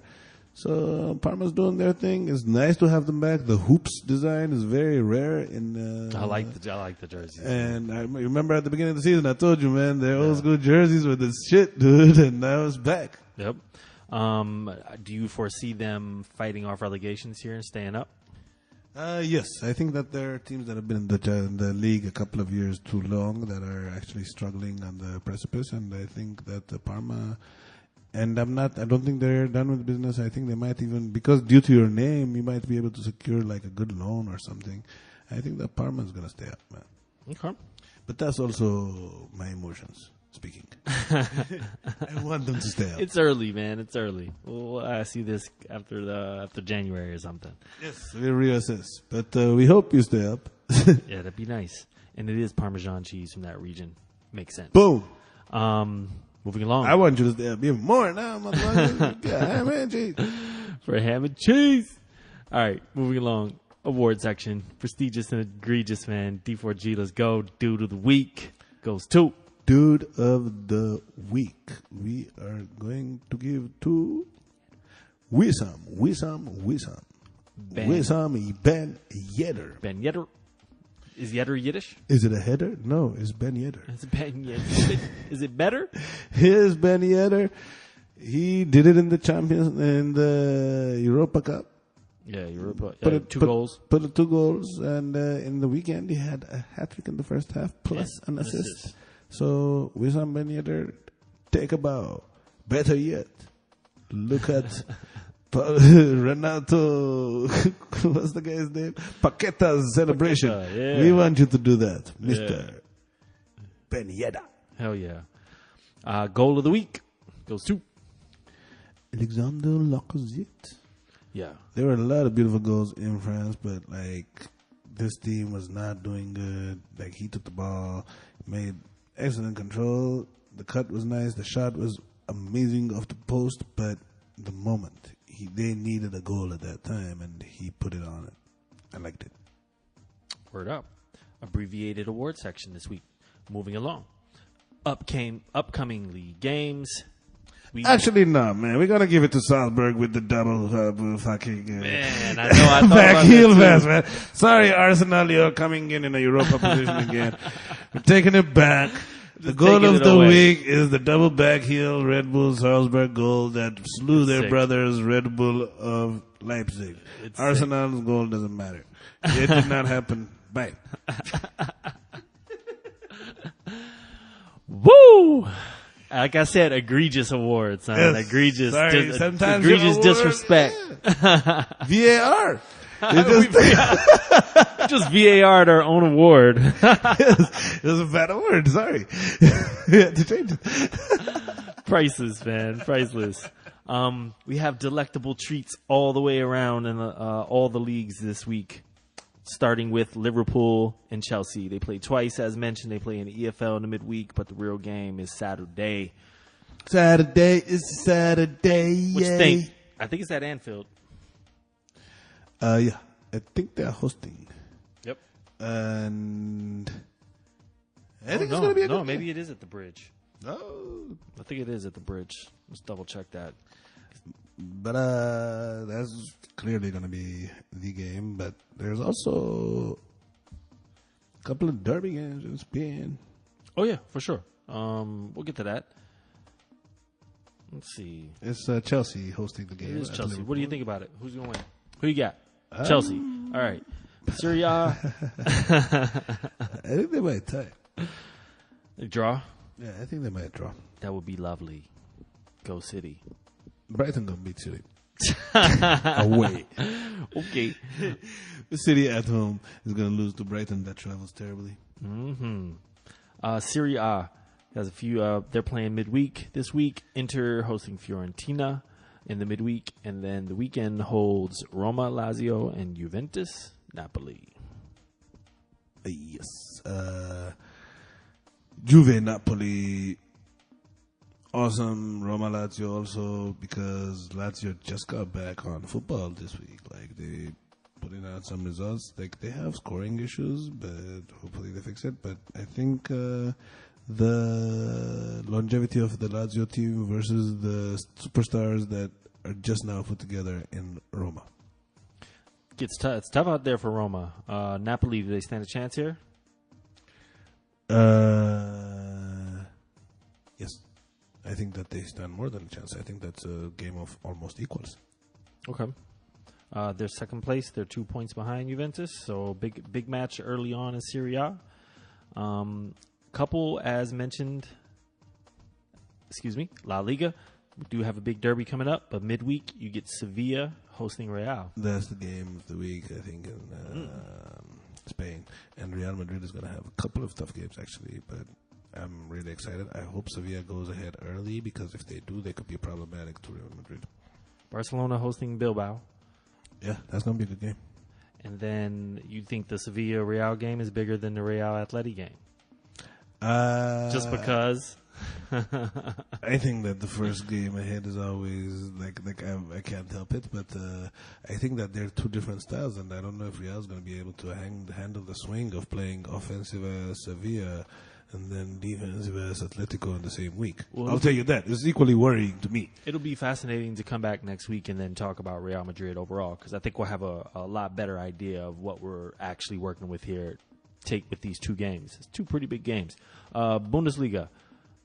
So Parma's doing their thing. It's nice to have them back. The hoops design is very rare. I like the jerseys. And I remember at the beginning of the season, I told you, man, their old school jerseys were the shit, dude. And now it's back. Yep. Do you foresee them fighting off relegations here and staying up? Yes, I think that there are teams that have been in the league a couple of years too long that are actually struggling on the precipice, and I think that Parma, and I don't think they're done with business. I think they might even, because due to your name, you might be able to secure like a good loan or something. I think that Parma is going to stay up, man. Okay. But that's also my emotions speaking. I want them to stay up. It's early, man. It's early. We'll see this after January or something. Yes, we'll reassess. But we hope you stay up. Yeah, that'd be nice. And it is Parmesan cheese from that region. Makes sense. Boom. Moving along. I want you to stay up even more now, motherfucker. Ham and cheese. For ham and cheese. All right, moving along. Award section. Prestigious and egregious, man. D4G, let's go. Dude of the week goes to Dude of the week. We are going to give to Wissam Ben Yedder. Ben Yedder. Is Yedder Yiddish? Is it a header? No, it's Ben Yedder. It's Ben Yedder. Is it better? Here's Ben Yedder. He did it in the Europa Cup. Yeah, Europa. Two goals. Put 2 goals, and in the weekend he had a hat-trick in the first half plus an assist. So, Wissam Ben Yedder, take a bow. Better yet, look at Renato, what's the guy's name? Paqueta's celebration. Paqueta, yeah. We want you to do that, Mr. Ben Yedder. Hell yeah. Goal of the week goes to Alexander Lacazette. Yeah. There were a lot of beautiful goals in France, but like this team was not doing good. Like, he took the ball, made excellent control. The cut was nice. The shot was amazing off the post, but the moment they needed a goal at that time, and he put it on it. I liked it. Word up. Abbreviated award section this week. Moving along. Upcoming league games. Actually, no, man. We're gonna give it to Salzburg with the double fucking Man, I know. I thought back about heel that pass, man. Sorry, Arsenal, you're coming in a Europa position again. We're taking it back. The goal taking of it the away. week is the double back heel Red Bull Salzburg goal that slew their Sick. brothers Red Bull of Leipzig. It's Arsenal's goal doesn't matter. It did not happen. Bye. Woo! Like I said, egregious awards, son. Yes. Egregious, Sorry, sometimes your egregious awards, disrespect. VAR. It Just VAR'd our own award. it was a bad award. Sorry. We had to change it. Priceless, man. Priceless. We have delectable treats all the way around in all the leagues this week. Starting with Liverpool and Chelsea. They play twice, as mentioned. They play in the EFL in the midweek, but the real game is Saturday. Saturday is Saturday. What you think? I think it's at Anfield. Yeah. I think they're hosting. Yep. And I think it's going to be a good game. Maybe it is at the Bridge. Oh. I think it is at the Bridge. Let's double check that. But that's clearly going to be the game. But there's also a couple of derby games in Spain. Oh, yeah, for sure. We'll get to that. Let's see. It's Chelsea hosting the game. It is at Chelsea. Liverpool. What do you think about it? Who's going to win? Who you got? Chelsea. All right. Serie A. I think they might tie. They draw. Yeah, I think they might draw. That would be lovely. Go City. Brighton going to beat City. Away. Okay. The City at home is going to lose to Brighton. That travels terribly. Serie A has a few. They're playing midweek this week. Inter hosting Fiorentina in the midweek, and then the weekend holds Roma, Lazio, and Juventus, Napoli. Yes. Juve, Napoli. Awesome. Roma, Lazio also, because Lazio just got back on football this week. Like, they putting out some results. Like, they have scoring issues, but hopefully they fix it. But I think the longevity of the Lazio team versus the superstars that are just now put together in Roma. It's tough out there for Roma. Napoli, do they stand a chance here? Yes. I think that they stand more than a chance. I think that's a game of almost equals. Okay. They're second place. They're 2 points behind Juventus. So big match early on in Serie A. Couple, as mentioned, La Liga. We do have a big derby coming up, but midweek you get Sevilla hosting Real. That's the game of the week, I think, in Spain. And Real Madrid is going to have a couple of tough games, actually, but I'm really excited. I hope Sevilla goes ahead early, because if they do, they could be problematic to Real Madrid. Barcelona hosting Bilbao. Yeah, that's going to be a good game. And then you think the Sevilla-Real game is bigger than the Real-Atleti game? Just because? I think that the first game ahead is always like I can't help it, but I think that they're two different styles, and I don't know if Real's going to be able to handle the swing of playing offensive as Sevilla and then defensive as Atletico in the same week. Well, I'll tell you that. It's equally worrying to me. It'll be fascinating to come back next week and then talk about Real Madrid overall, because I think we'll have a lot better idea of what we're actually working with here. Take with these two games. It's two pretty big games. Bundesliga,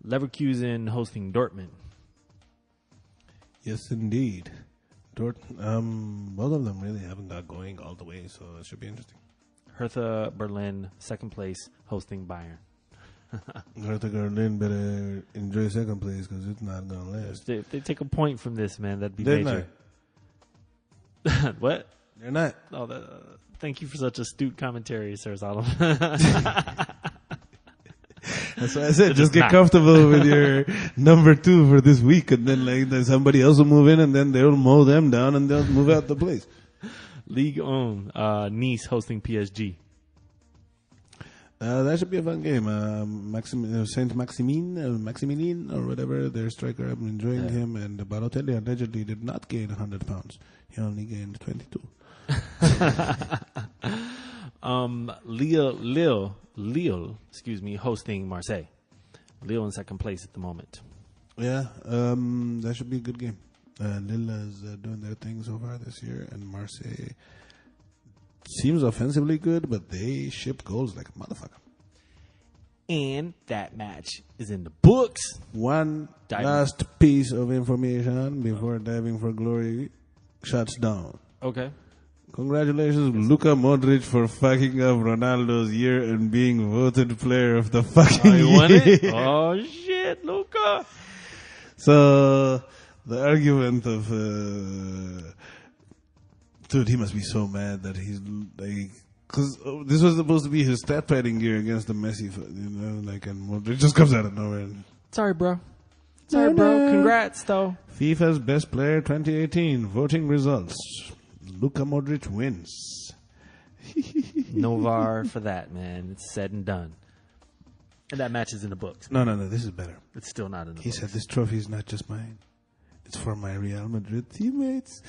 Leverkusen hosting Dortmund. Yes, indeed. Both of them really haven't got going all the way, so it should be interesting. Hertha Berlin, second place, hosting Bayern. Hertha Berlin better enjoy second place, because it's not going to last. If they take a point from this, man, that'd be They're major. What? They're not. Oh, thank you for such astute commentary, Sir Solomon. That's why I said, just get not. comfortable with your number 2 for this week, and then then somebody else will move in, and then they'll mow them down, and they'll move out the place. League on Nice hosting PSG. That should be a fun game. Saint Maximilien or whatever, their striker. I'm enjoying him. And Balotelli allegedly did not gain 100 pounds. He only gained 22. Lille, hosting Marseille. Lille in second place at the moment. Yeah, that should be a good game. Lille is doing their thing so far this year, and Marseille seems offensively good, but they ship goals like a motherfucker. And that match is in the books. One last piece of information before Diving for Glory shuts down. Okay. Congratulations, Luka Modric, for fucking up Ronaldo's year and being voted player of the fucking year. You won it? Oh, shit, Luka. So, the argument of... dude, he must be so mad that he's like... Because this was supposed to be his stat padding year against the Messi, and Modric just comes out of nowhere. Sorry, bro. Congrats, though. FIFA's Best Player 2018 voting results. Luka Modric wins. No VAR for that, man. It's said and done. And that match is in the books. No, this is better. It's still not in the books. He said, this trophy is not just mine. It's for my Real Madrid teammates.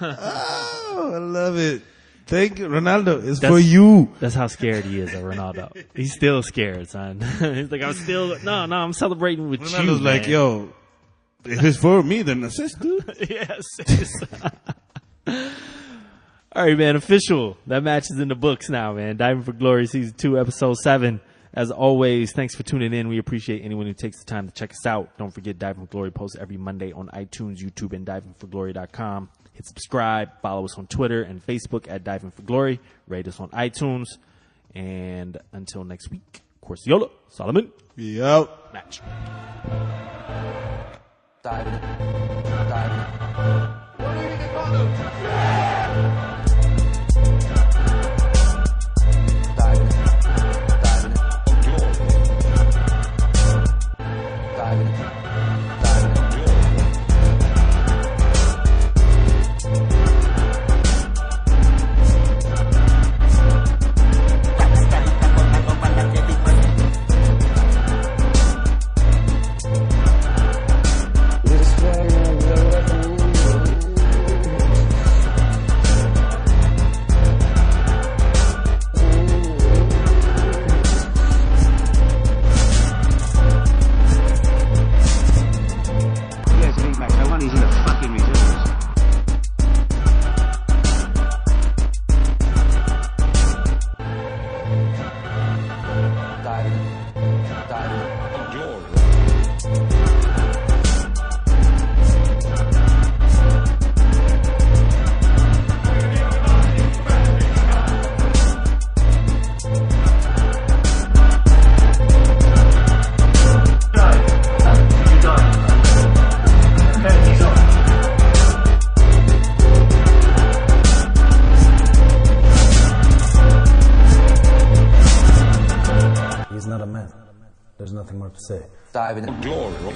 Oh, I love it. Thank you. Ronaldo, it's for you. That's how scared he is of Ronaldo. He's still scared, son. He's like, I'm celebrating with you. Ronaldo's like, yo, if it's for me, then assist, dude. Yes. All right, man, official. That match is in the books now, man. Diving for Glory, Season 2, Episode 7. As always, thanks for tuning in. We appreciate anyone who takes the time to check us out. Don't forget, Diving for Glory posts every Monday on iTunes, YouTube, and divingforglory.com. Hit subscribe. Follow us on Twitter and Facebook at Diving for Glory. Rate us on iTunes. And until next week, Corsiola, Solomon. Be out. Match. Diving. What do you think of condoms? There's nothing more to say. Diving. Glory.